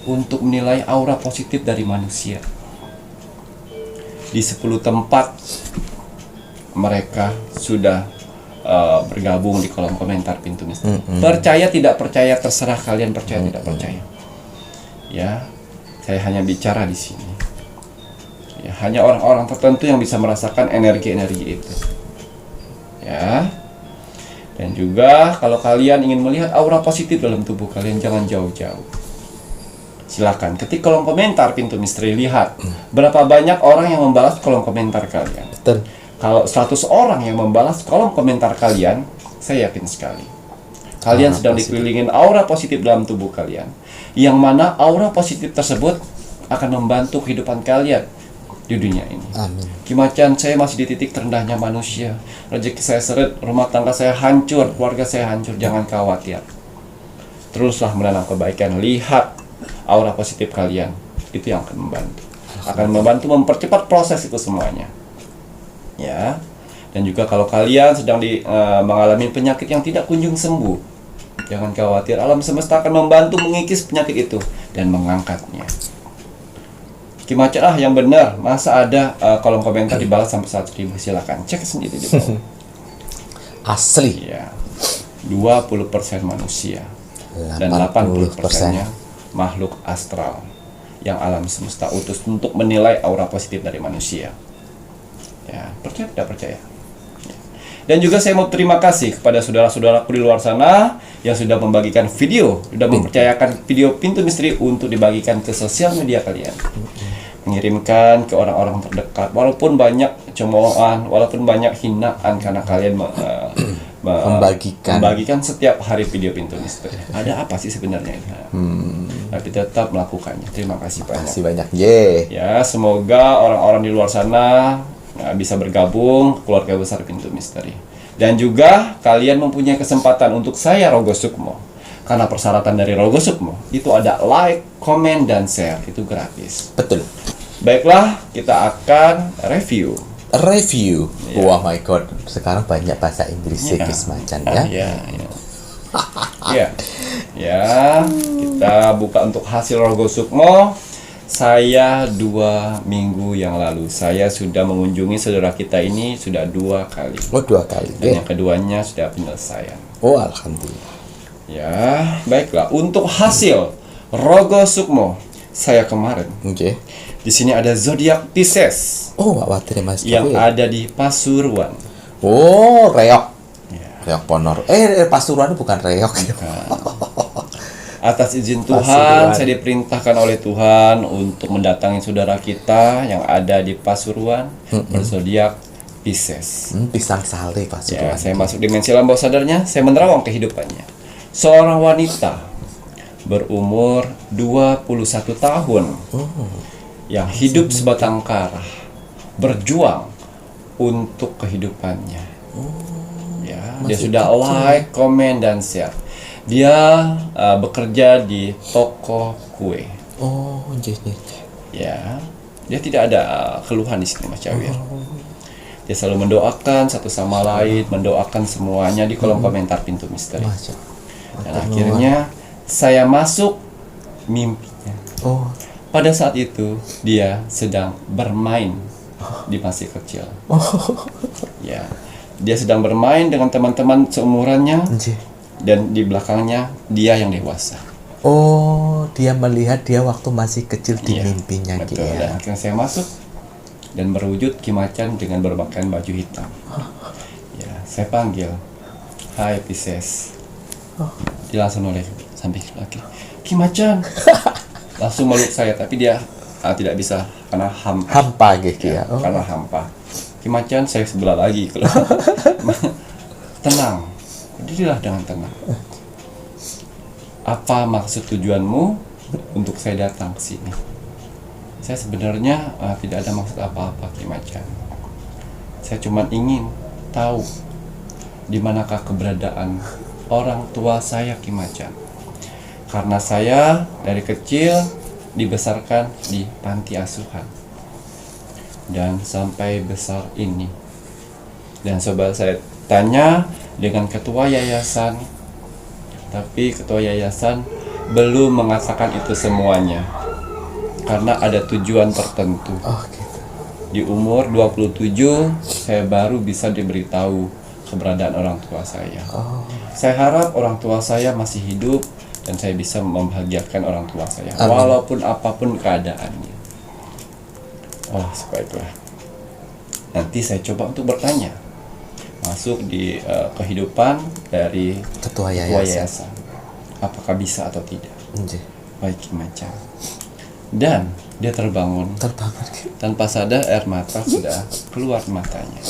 Untuk menilai aura positif dari manusia. Di 10 tempat mereka sudah bergabung di kolom komentar Pintu Misteri. Percaya tidak percaya, terserah kalian percaya tidak percaya. Ya, saya hanya bicara di sini. Ya, hanya orang-orang tertentu yang bisa merasakan energi-energi itu. Ya. Dan juga kalau kalian ingin melihat aura positif dalam tubuh kalian, jangan jauh-jauh. Silakan ketik kolom komentar Pintu Misteri, lihat berapa banyak orang yang membalas kolom komentar kalian. Betul. Kalau 100 orang yang membalas kolom komentar kalian, saya yakin sekali kalian sedang dikelilingin aura positif dalam tubuh kalian, yang mana aura positif tersebut akan membantu kehidupan kalian di dunia ini. Amin. Kimacan, saya masih di titik terendahnya manusia, rezeki saya seret, rumah tangga saya hancur, keluarga saya hancur. Jangan khawatir, teruslah menanam kebaikan. Lihat aura positif kalian, itu yang akan membantu mempercepat proses itu semuanya. Ya. Dan juga kalau kalian sedang mengalami penyakit yang tidak kunjung sembuh, jangan khawatir, alam semesta akan membantu mengikis penyakit itu dan mengangkatnya. Kimacan yang benar, masa ada kolom komentar dibalas sampai 100.000? Silakan cek sendiri di bawah. Asli. Ya. 20% manusia dan 80%-nya makhluk astral yang alam semesta utus untuk menilai aura positif dari manusia. Ya, percaya tidak percaya. Ya. Dan juga saya mau terima kasih kepada saudara-saudaraku di luar sana yang sudah membagikan video, sudah mempercayakan video Pintu Misteri untuk dibagikan ke sosial media kalian. Mengirimkan ke orang-orang terdekat, walaupun banyak cemoohan, walaupun banyak hinaan karena kalian membagikan setiap hari video Pintu Misteri. Ada apa sih sebenarnya ini? Tapi tetap melakukannya. Terima kasih banyak. Terima kasih banyak. Ye. Ya, semoga orang-orang di luar sana bisa bergabung keluarga besar Pintu Misteri. Dan juga kalian mempunyai kesempatan untuk saya Rogo Sukmo. Karena persyaratan dari Rogo Sukmo itu ada like, komen, dan share. Itu gratis. Betul. Baiklah, kita akan review. Yeah. Oh my god, sekarang banyak bahasa Inggris Guys Macan ya. Ya, kita buka untuk hasil Rogo Sukmo. Saya 2 minggu yang lalu saya sudah mengunjungi saudara kita ini sudah 2 kali. Oh, 2 kali. Dan yang keduanya sudah penyelesaian. Oh, alhamdulillah. Ya, baiklah. Untuk hasil Rogo Sukmo saya kemarin. Oke. Di sini ada zodiak Pisces. Oh, terima kasih. Yang ada di Pasuruan. Oh, reok. Ya. Reok Ponor. Pasuruan bukan reok. Atas izin Tuhan, Pasuruan. saya diperintahkan oleh Tuhan untuk mendatangi saudara kita yang ada di Pasuruan, berzodiak Pisces. Pisang sale Pak Ya, Suryawati. saya masuk dimensi alam bawah sadarnya, saya menerawang kehidupannya. Seorang wanita berumur 21 tahun yang hidup sebatang kara, berjuang untuk kehidupannya. Ya, dia sudah like, komen, dan share. Dia bekerja di toko kue. Oh, jadi. Ya, dia tidak ada keluhan di sini Mas Cawir. Dia selalu mendoakan satu sama lain, mendoakan semuanya di kolom komentar pintu misteri. Masya. Dan akhirnya saya masuk mimpinya. Oh, Pada saat itu dia sedang bermain di masih kecil. Ya, dia sedang bermain dengan teman-teman seumurannya nggih. dan di belakangnya dia yang dewasa. Oh, dia melihat dia waktu masih kecil di Iya, mimpinya Ki betul. Dan ya. akhirnya saya masuk dan berwujud Ki Macan dengan berpakaian baju hitam. Ya, saya panggil, "Hai Pisces." Dia langsung noleh sampai lagi, "Ki Macan." Langsung meluk saya, tapi dia tidak bisa karena hampa. Hampa gitu ya. Oh. Karena hampa. Ki Macan saya sebelah lagi kalau tenang, berdirilah dengan tenang. Apa maksud tujuanmu untuk saya datang ke sini? Saya sebenarnya tidak ada maksud apa-apa Ki Macan. Saya cuma ingin tahu di manakah keberadaan orang tua saya Ki Macan. Karena saya dari kecil dibesarkan di panti asuhan dan sampai besar ini. Dan coba saya tanya dengan ketua yayasan, tapi ketua yayasan belum mengatakan itu semuanya karena ada tujuan tertentu. Oh, gitu. Di umur 27 saya baru bisa diberitahu keberadaan orang tua saya. Saya harap orang tua saya masih hidup dan saya bisa membahagiakan orang tua saya. Amin. Walaupun apapun keadaannya. Oh, baiklah. Nanti saya coba untuk bertanya. Masuk di kehidupan dari Ketua ketua yayasan. yayasan. Apakah bisa atau tidak? Nggih. Baik Ki Macan. Dan dia terbangun. Terbangun Ki. Tanpa sadar air mata sudah keluar matanya.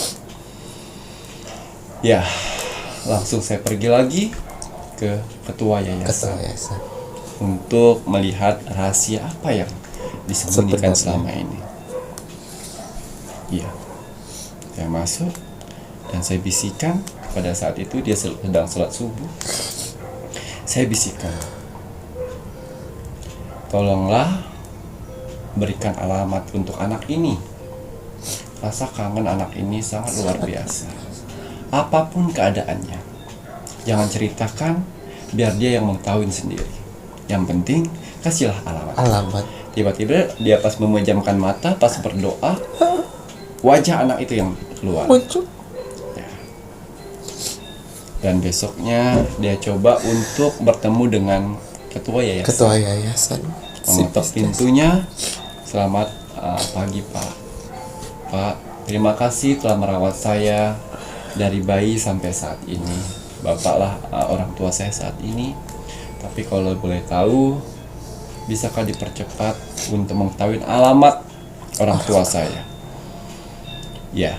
Ya, langsung saya pergi lagi ke ketua Ketua yayasan yayasan. untuk melihat rahasia apa yang disembunyikan Sebenarnya. selama ini. Iya, saya masuk dan saya bisikan. Pada saat itu dia sedang sholat subuh. Saya bisikan, "Tolonglah berikan alamat untuk anak ini. Rasa kangen anak ini sangat luar biasa. Apapun keadaannya, jangan ceritakan, biar dia yang mengetahui sendiri. Yang penting kasihlah alamat." Alamat. Tiba-tiba dia pas memejamkan mata, pas berdoa, wajah anak itu yang keluar. Muncul. Dan besoknya dia coba untuk bertemu dengan ketua yayasan. Ketua yayasan. Mengetok pintunya. "Selamat pagi Pak. Pak, terima kasih telah merawat saya dari bayi sampai saat ini. Bapaklah orang tua saya saat ini. Tapi kalau boleh tahu, bisakah dipercepat untuk mengetahui alamat orang tua saya?" Ya,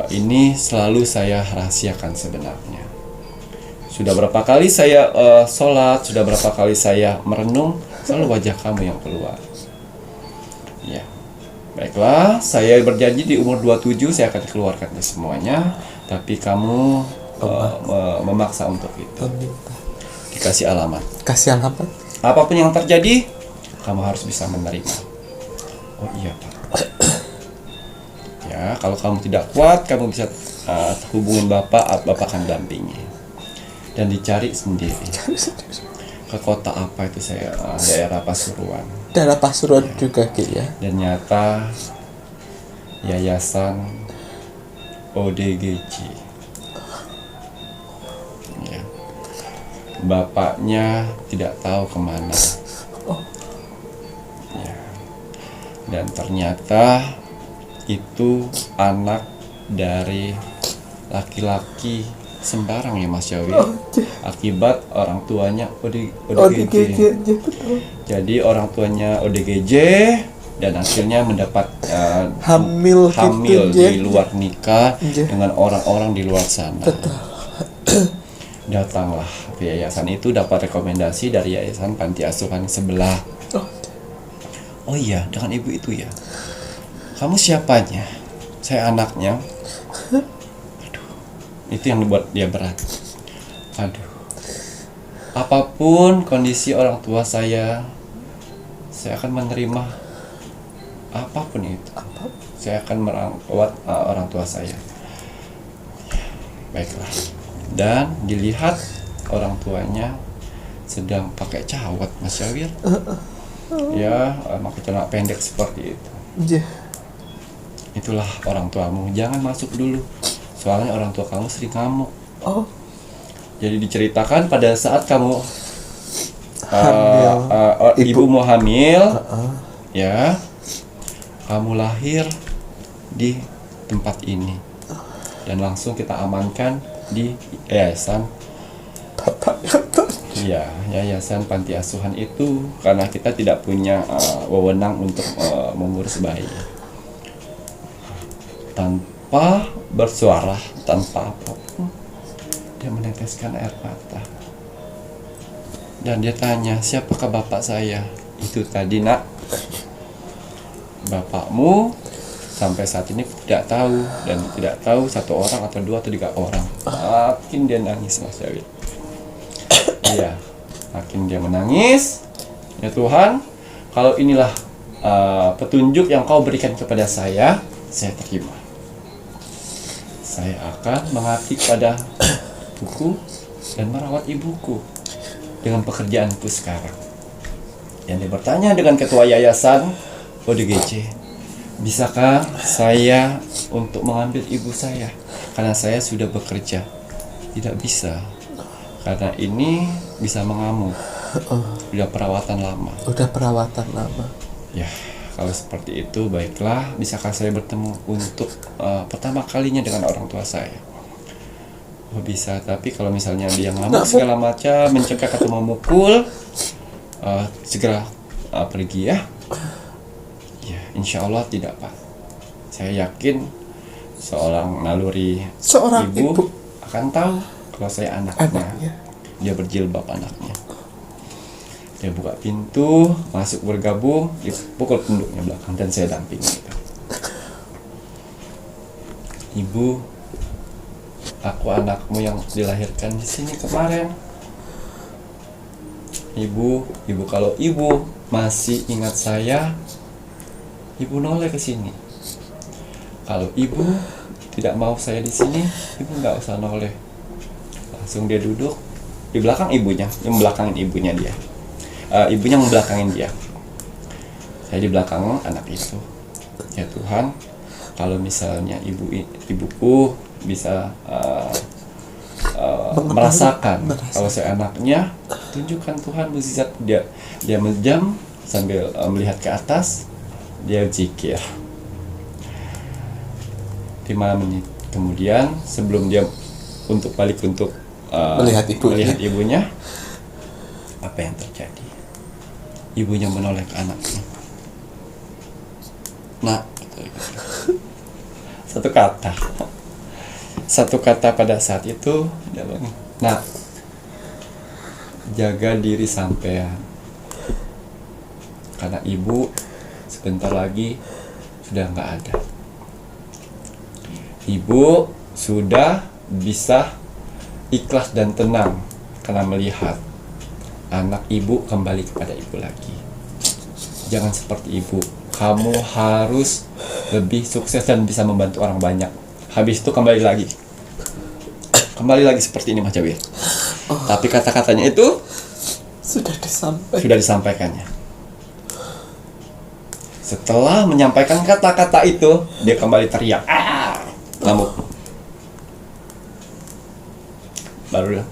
ini selalu saya rahasiakan sebenarnya. Sudah berapa kali saya sholat, sudah berapa kali saya merenung, selalu wajah kamu yang keluar. Ya, baiklah, saya berjanji di umur 27 saya akan keluarkan semuanya, tapi kamu memaksa untuk itu. Meminta. Dikasih alamat. Kasih alamat. Apapun yang terjadi, kamu harus bisa menerima. Oh iya Pak. Ya, kalau kamu tidak kuat, kamu bisa hubungin Bapak akan dampingi. Dan dicari sendiri. Ke kota apa itu saya, daerah Pasuruan. Daerah Pasuruan juga Ki ya. Dan nyata yayasan ODGJ. Ya. Bapaknya tidak tahu kemana. Ya. Dan ternyata itu anak dari laki-laki sembarang ya Mas Yawi. Akibat orang tuanya ODGJ. ODGJ betul. Jadi orang tuanya ODGJ dan akhirnya mendapat Hamil gitu, di Jeng. luar nikah Jeng. dengan orang-orang di luar sana. Betul. Datanglah ke yayasan itu, dapat rekomendasi dari yayasan panti asuhan sebelah. Oh iya, dengan ibu itu ya. Kamu siapanya? Saya anaknya. Aduh, itu yang membuat dia berat. Aduh. Apapun kondisi orang tua saya akan menerima apapun itu. Saya akan merawat orang tua saya. Baiklah. Dan dilihat orang tuanya sedang pakai cawat, Mas Syawir. Ya, pakai celana pendek seperti itu. Iya. Itulah orang tuamu. Jangan masuk dulu. Soalnya orang tua kamu sering ngamuk. Oh, Jadi diceritakan pada saat kamu Hamil. ibu mau hamil, ya, kamu lahir di tempat ini, dan langsung kita amankan di yayasan. Iya, yayasan panti asuhan itu karena kita tidak punya wewenang untuk mengurus bayi. Tanpa bersuara, tanpa apapun, dia meneteskan air mata. Dan dia tanya, siapakah bapak saya? Itu tadi, nak. Bapakmu sampai saat ini tidak tahu, dan tidak tahu satu orang atau dua atau tiga orang. Makin dia nangis, Mas Jawid. Iya, makin dia menangis. Ya Tuhan, kalau inilah petunjuk yang kau berikan kepada saya terima. Saya akan mengabdi pada ibuku dan merawat ibuku dengan pekerjaanku sekarang. Yang dia bertanya dengan ketua yayasan ODGJ, bisakah saya untuk mengambil ibu saya karena saya sudah bekerja? Tidak bisa, karena ini bisa mengamuk. Udah perawatan lama. Ya, kalau seperti itu baiklah, bisakah saya bertemu untuk pertama kalinya dengan orang tua saya? Oh bisa, tapi kalau misalnya dia ngamuk segala macam, mencekik atau memukul, segera pergi ya. Ya, insya Allah tidak, Pak. Saya yakin seorang naluri ibu akan tahu kalau saya anaknya. Dia berjilbab anaknya. Dia buka pintu, masuk bergabung, dipukul punduknya belakang dan saya dampingi. Ibu, aku anakmu yang dilahirkan di sini kemarin. Ibu, kalau ibu masih ingat saya, ibu noleh ke sini. Kalau ibu tidak mau saya di sini, ibu nggak usah noleh. Langsung dia duduk di belakang ibunya, yang belakangin ibunya dia. Ibunya membelakangin dia. Saya di belakang anak itu. Ya Tuhan, kalau misalnya ibuku bisa merasakan kalau saya anaknya, tunjukkan Tuhan mukjizat. Dia menjam sambil melihat ke atas, dia zikir. 5 menit kemudian, sebelum dia untuk balik untuk melihat ibunya, apa yang terjadi? Ibunya menoleh ke anaknya. Nak, satu kata pada saat itu dia bilang, nak, jaga diri sampean, karena ibu sebentar lagi sudah nggak ada. Ibu sudah bisa ikhlas dan tenang karena melihat anak ibu kembali kepada ibu lagi. Jangan seperti ibu, kamu harus lebih sukses dan bisa membantu orang banyak. Habis itu kembali lagi seperti ini, Mas Jawir. Tapi kata-katanya itu sudah disampaikannya. Setelah menyampaikan kata-kata itu, dia kembali teriak, ngamuk. Baru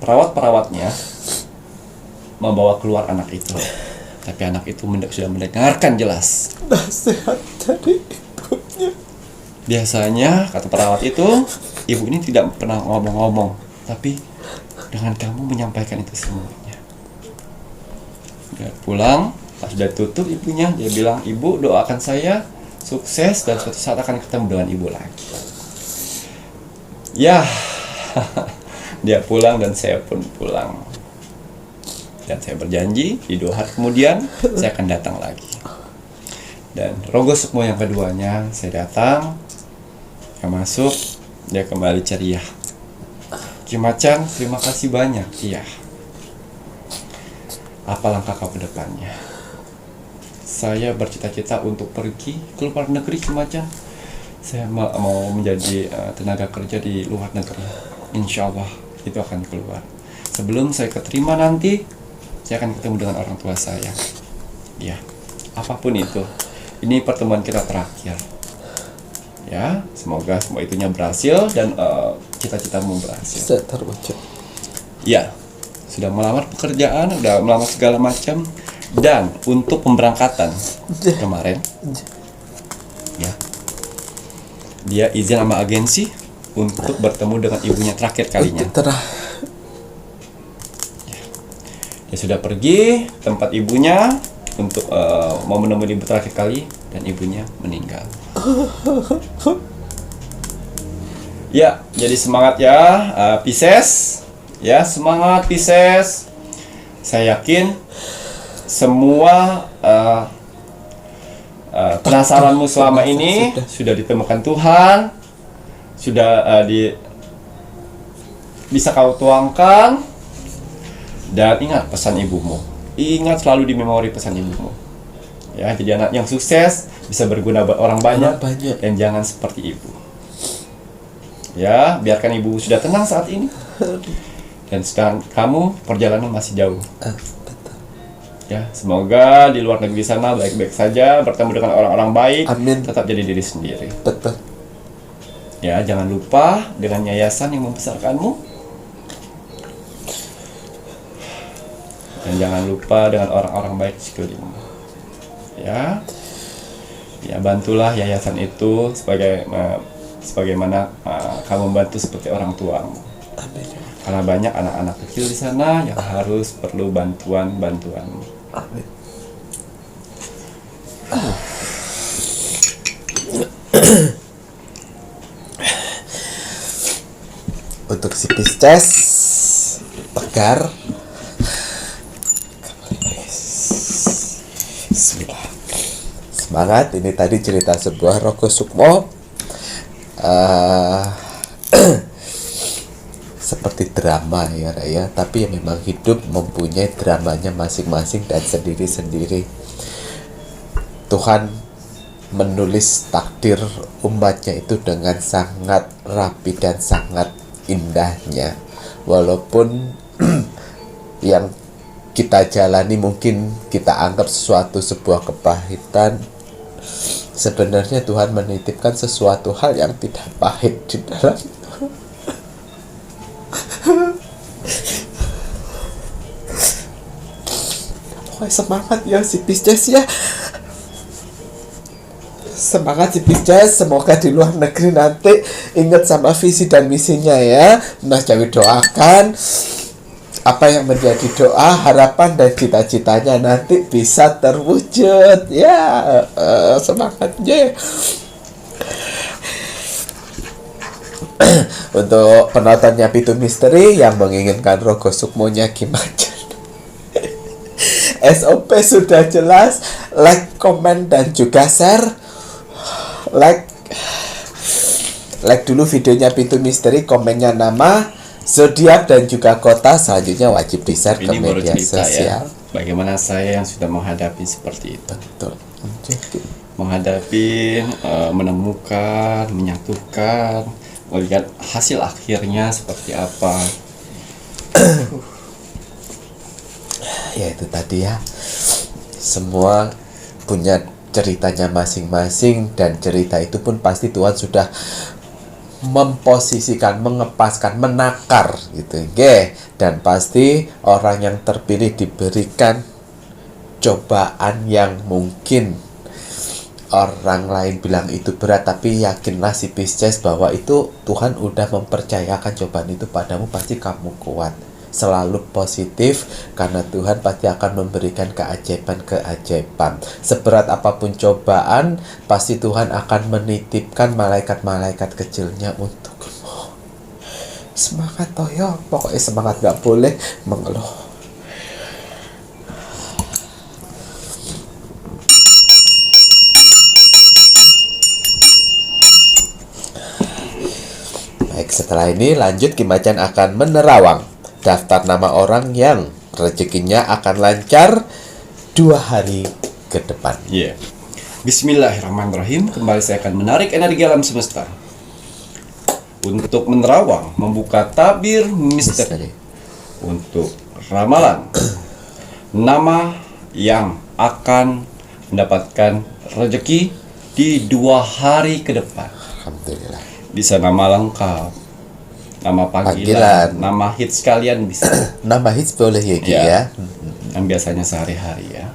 perawat-perawatnya membawa keluar anak itu, tapi anak itu sudah mendengarkan jelas nasihat dari ibunya. Biasanya kata perawat itu, ibu ini tidak pernah ngomong-ngomong, tapi dengan kamu menyampaikan itu semuanya. Dia pulang, Pas sudah tutup ibunya, dia bilang, "Ibu, doakan saya sukses dan suatu saat akan ketemu dengan ibu lagi." Ya, dia pulang dan saya pun pulang. Dan saya berjanji di 2 hari kemudian saya akan datang lagi. Dan Rogo Sukmo yang keduanya, saya datang, saya masuk, dia kembali ceria. "Ki Macan, terima kasih banyak." "Iya." "Apa langkah kau ke depannya?" "Saya bercita-cita untuk pergi ke luar negeri, Ki Macan. Saya mau menjadi tenaga kerja di luar negeri. Insya Allah itu akan keluar. Sebelum saya keterima nanti, saya akan ketemu dengan orang tua saya." "Ya, apapun itu. Ini pertemuan kita terakhir. Ya, semoga semua itunya berhasil dan cita-citamu berhasil." Bisa terwujud. Ya, sudah melamar pekerjaan, sudah melamar segala macam. Dan untuk pemberangkatan kemarin, ya, dia izin sama agensi untuk bertemu dengan ibunya terakhir kalinya. Dia sudah pergi tempat ibunya untuk mau menemui ibu terakhir kali dan ibunya meninggal. Ya, jadi semangat ya, Pisces. Ya, semangat Pisces. Saya yakin semua penasaranmu selama ini sudah ditemukan Tuhan, sudah bisa kau tuangkan. Dan ingat pesan ibumu. Ingat selalu di memori pesan ibumu. Ya, jadi anak yang sukses, bisa berguna buat orang banyak. Dan jangan seperti ibu. Ya, biarkan ibu sudah tenang saat ini. Dan sekarang kamu perjalanan masih jauh. Ya, semoga di luar negeri sana baik-baik saja, bertemu dengan orang-orang baik. Amin. Tetap jadi diri sendiri. Betul. Ya, jangan lupa dengan yayasan yang membesarkanmu. Dan jangan lupa dengan orang-orang baik di sekelilingmu. Ya, bantulah yayasan itu sebagaimana kamu membantu seperti orang tuamu. Amin. Karena banyak anak-anak kecil di sana yang harus perlu bantuanmu. Amin. Untuk si Pisces tegar. Semangat. Ini tadi cerita sebuah Rogo Sukmo, seperti drama ya Raya, tapi ya memang hidup mempunyai dramanya masing-masing dan sendiri-sendiri. Tuhan menulis takdir umatnya itu dengan sangat rapi dan sangat indahnya, walaupun yang kita jalani mungkin kita anggap sebuah kepahitan. Sebenarnya Tuhan menitipkan sesuatu hal yang tidak pahit di dalam. Pokoknya semangat ya si Pisces ya. Semangat si Pisces, semoga di luar negeri nanti ingat sama visi dan misinya ya. Mas Jawi doakan apa yang menjadi doa, harapan dan cita-citanya nanti bisa terwujud ya. Semangatnya. Untuk penontonnya Pitu Misteri yang menginginkan Rogo Sukmonya gimana? SOP sudah jelas. Like, komen dan juga share. Like dulu videonya Pitu Misteri, komennya nama, zodiak dan juga kota. Selanjutnya wajib di-share ke media sosial. Ya, bagaimana saya yang sudah menghadapi seperti itu. Betul. Menghadapi, menemukan, menyatukan, melihat hasil akhirnya seperti apa. Ya itu tadi ya. Semua punya ceritanya masing-masing, dan cerita itu pun pasti Tuhan sudah memposisikan, mengepaskan, menakar gitu, nggih. Dan pasti orang yang terpilih diberikan cobaan yang mungkin orang lain bilang itu berat, tapi yakinlah si Pisces bahwa itu Tuhan udah mempercayakan cobaan itu padamu, pasti kamu kuat. selalu positif, karena Tuhan pasti akan memberikan keajaiban-keajaiban. Seberat apapun cobaan, pasti Tuhan akan menitipkan malaikat-malaikat kecilnya untukmu. Semangat Toyo, pokoknya semangat, gak boleh mengeluh. Baik, setelah ini lanjut Kim Macan akan menerawang daftar nama orang yang rezekinya akan lancar 2 hari ke depan. Ya. Bismillahirrahmanirrahim. Kembali saya akan menarik energi alam semesta untuk menerawang, membuka tabir misteri untuk ramalan nama yang akan mendapatkan rezeki di 2 hari ke depan. Alhamdulillah. Bisa nama lengkap, nama panggilan, nama hits kalian bisa. Nama hits boleh ya Ki Ya. ya. Yang biasanya sehari-hari ya.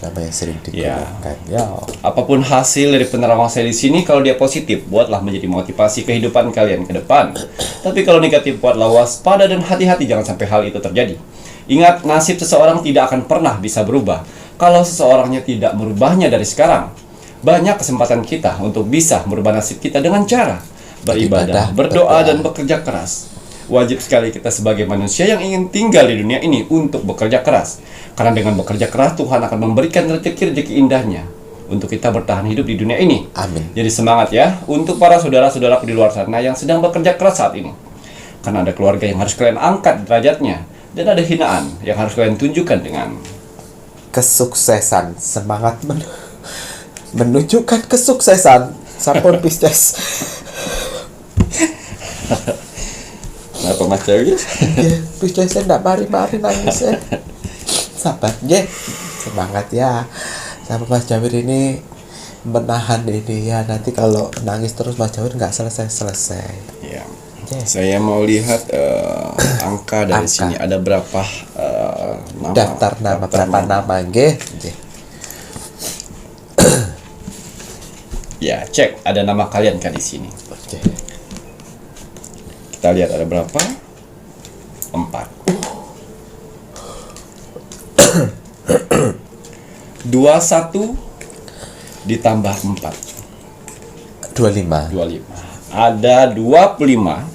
Nama yang sering Ya. digunakan. Ya. Apapun hasil dari penerangan saya di sini, kalau dia positif, buatlah menjadi motivasi kehidupan kalian ke depan. Tapi kalau negatif, buatlah waspada dan hati-hati jangan sampai hal itu terjadi. Ingat, nasib seseorang tidak akan pernah bisa berubah kalau seseorangnya tidak merubahnya dari sekarang. Banyak kesempatan kita untuk bisa merubah nasib kita dengan cara beribadah, berdoa, dan bekerja keras. Wajib sekali kita sebagai manusia yang ingin tinggal di dunia ini untuk bekerja keras. Karena dengan bekerja keras, Tuhan akan memberikan rezeki-rezeki indahnya untuk kita bertahan hidup di dunia ini. Amin. Jadi semangat ya untuk para saudara-saudaraku di luar sana yang sedang bekerja keras saat ini. Karena ada keluarga yang harus kalian angkat derajatnya, dan ada hinaan yang harus kalian tunjukkan dengan Kesuksesan, semangat menunjukkan kesuksesan. Sampun Pisces. Kenapa Mas Cewek? Ya, Pisces enggak mari-mari nangis ya. Sabar, ya. Semangat ya. Sama Mas Jawir ini menahan ini ya. Nanti kalau nangis terus Mas Jawir nggak selesai-selesai. Ya. Ya. Saya mau lihat angka dari Angka. sini ada berapa nama. Daftar nama berapa nama nggih? Nggih. Ya, cek ada nama kalian kan di sini. Oke. Kita lihat ada berapa? 4. 21 ditambah 4. 25. 25. Ada 25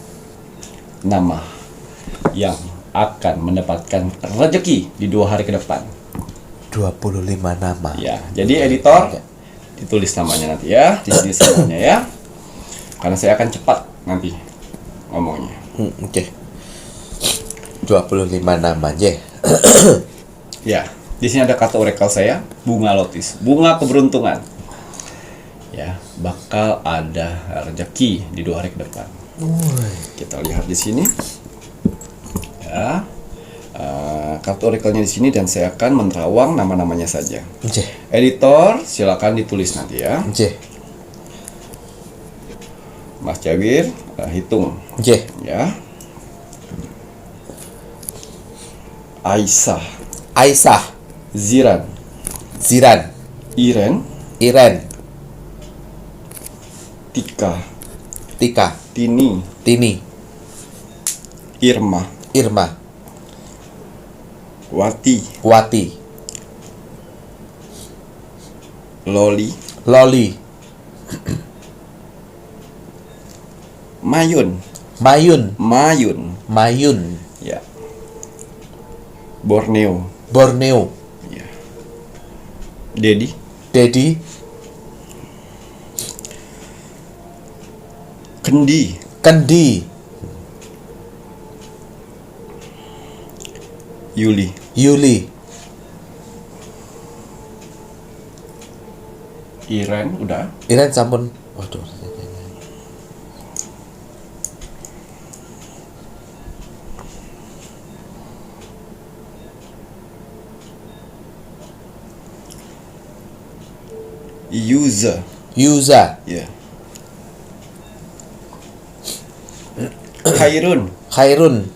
nama yang akan mendapatkan rezeki di 2 hari ke depan. 25 nama. Ya, jadi editor ditulis namanya nanti ya, di sini semuanya ya. Karena saya akan cepat nanti ngomongnya. Oke. 25 nama, ya. Ya, di sini ada kata oracle saya, bunga lotus, bunga keberuntungan. Ya, bakal ada rezeki di 2 hari ke depan. Kita lihat di sini. Ya. Kartu oracle-nya di sini dan saya akan menerawang nama-namanya saja. Oke. Editor, silakan ditulis nanti ya. Oke. Mas Jawir, hitung Oke. ya. Aisyah, Aisyah, Ziran, Ziran, Iren, Iren, Tika, Tika, Tini, Tini, Irma, Irma, Wati, Wati, Loli, Loli, Mayun, Mayun, Mayun, Mayun, ya. Borneo, Borneo, ya. Dedi, Dedi, Kendi, Kendi, Yuli, Yuli, Iren, udah. Iren sampun. Waduh. Yuza, Yuza, ya. Khairun, Khairun,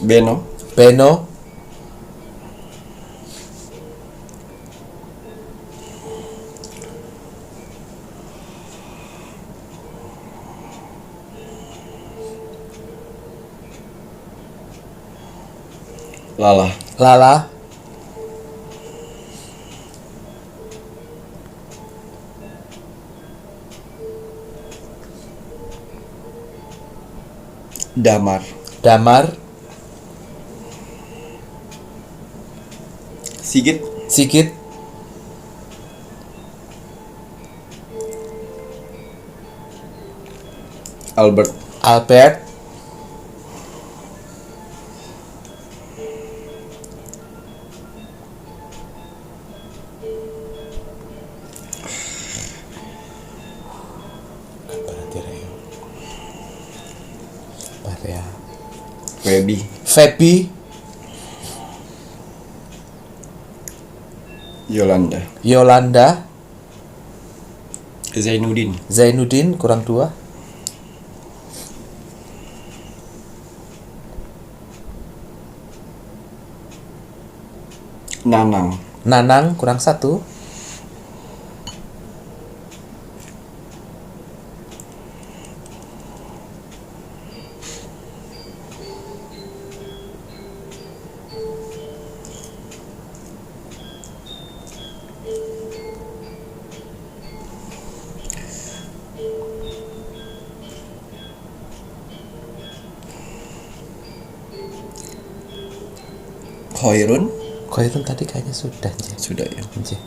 Beno, Beno, Lala. Lala. Damar. Damar. Sigit. Sigit. Albert. Albert. Feby. Feby. Yolanda. Yolanda. Zainuddin. Zainuddin kurang 2. Nanang. Nanang kurang 1. Khairun. Khairun tadi kayaknya sudah, Nje. Sudah ya. Nje.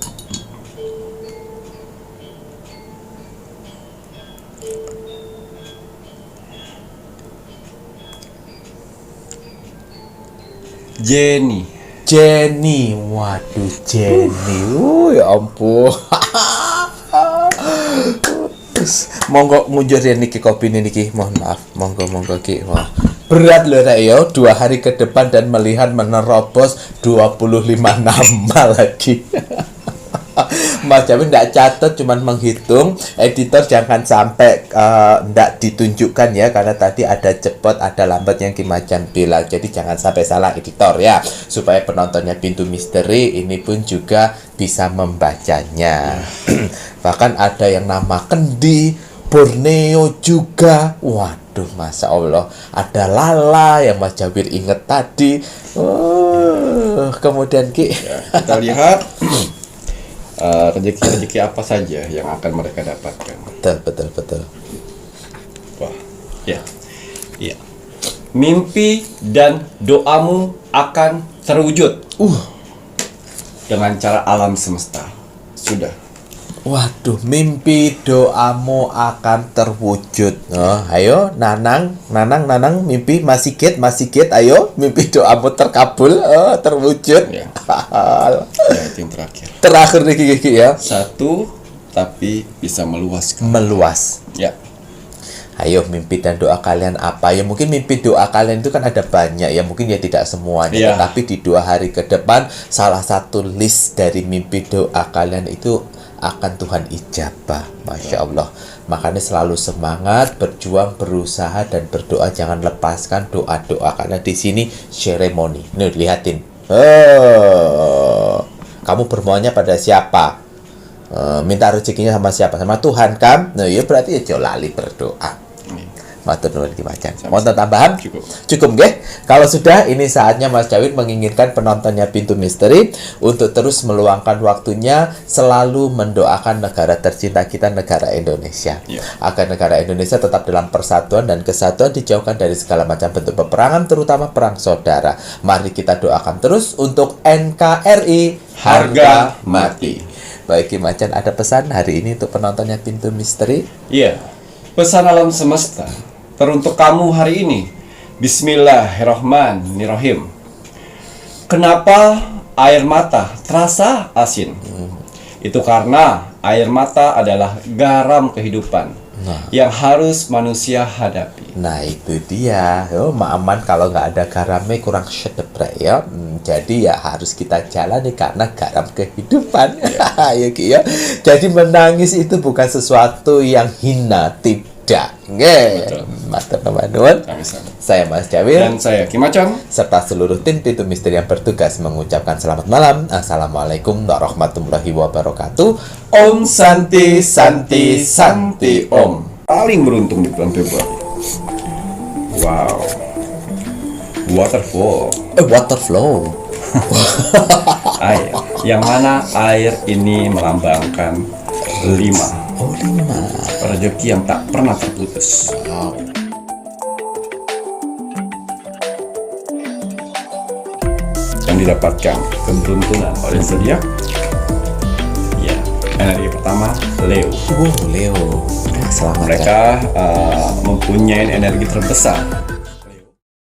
Jenny. Jenny. Waduh, Jenny. Ya ampun. Monggo ngunjur ya niki kopi niki. Mohon maaf. Monggo Ki. Wah. Berat loh Rek yo, 2 hari ke depan dan melihat menerobos 25 nama lagi. Mas Jamin nggak catat, cuman menghitung. Editor jangan sampai nggak ditunjukkan ya, karena tadi ada cepot, ada lambat yang Kimacan bilang. Jadi jangan sampai salah editor ya, supaya penontonnya Pintu Misteri ini pun juga bisa membacanya. Bahkan ada yang nama Kendi, Borneo juga. Waduh, Masya Allah. Ada Lala yang Mas Jawir inget tadi. Kemudian Ki, Ya, kita lihat rezeki-rezeki apa saja yang akan mereka dapatkan. betul. Wah, ya, iya. Mimpi dan doamu akan terwujud. Dengan cara alam semesta. Sudah. Waduh, mimpi doamu akan terwujud. Oh, ayo, Nanang, mimpi masih git, ayo, mimpi doamu terkabul, terwujud. Ya. Ya, itu yang terakhir. Terakhir nih Kiki ya. Satu, tapi bisa meluaskan. Meluas. Ya. Ayo, mimpi dan doa kalian apa? Ya mungkin mimpi doa kalian itu kan ada banyak ya, mungkin ya tidak semuanya. Iya. Tetapi di 2 hari ke depan, salah satu list dari mimpi doa kalian itu akan Tuhan ijabah. Masya Allah. Makanya selalu semangat, berjuang, berusaha, dan berdoa. Jangan lepaskan doa-doa, karena di sini seremoni. Nih, lihatin. Kamu bermohonnya pada siapa? Minta rezekinya sama siapa? Sama Tuhan kan? Nah, ya berarti ya jangan lali berdoa. Matur nuwun Kimacan. Mau tambahan? Cukup nggih? Kalau sudah, ini saatnya Mas Jawir menginginkan penontonnya Pintu Misteri untuk terus meluangkan waktunya selalu mendoakan negara tercinta kita, negara Indonesia. Agar negara Indonesia tetap dalam persatuan dan kesatuan, dijauhkan dari segala macam bentuk peperangan, terutama perang saudara. Mari kita doakan terus untuk NKRI harga mati. Baik Kimacan, ada pesan hari ini untuk penontonnya Pintu Misteri? Iya. Pesan alam semesta teruntuk kamu hari ini. Bismillahirrahmanirrahim. Kenapa air mata terasa asin? Itu karena air mata adalah garam kehidupan yang harus manusia hadapi. Nah itu dia. Aman kalau nggak ada garamnya kurang sedep ya. Jadi ya harus kita jalani karena garam kehidupan. Ya, Ki, ya. Jadi menangis itu bukan sesuatu yang hina, tidak. Matur nuwun. Saya Mas Jawir Dan saya Kimacan, serta seluruh tim Pintu Misteri yang bertugas mengucapkan selamat malam. Assalamualaikum warahmatullahi wabarakatuh. Om Santi Santi Santi Om. Paling beruntung di bulan Februari. Wow. Waterfall, Water flow. air. Yang mana air ini melambangkan 5. Oh, 5. Rezeki yang tak pernah terputus. Wow. Yang didapatkan keberuntungan oleh zodiak. Ya, energi pertama Leo. Wow, Leo. Selamat ya. Mereka mempunyai energi terbesar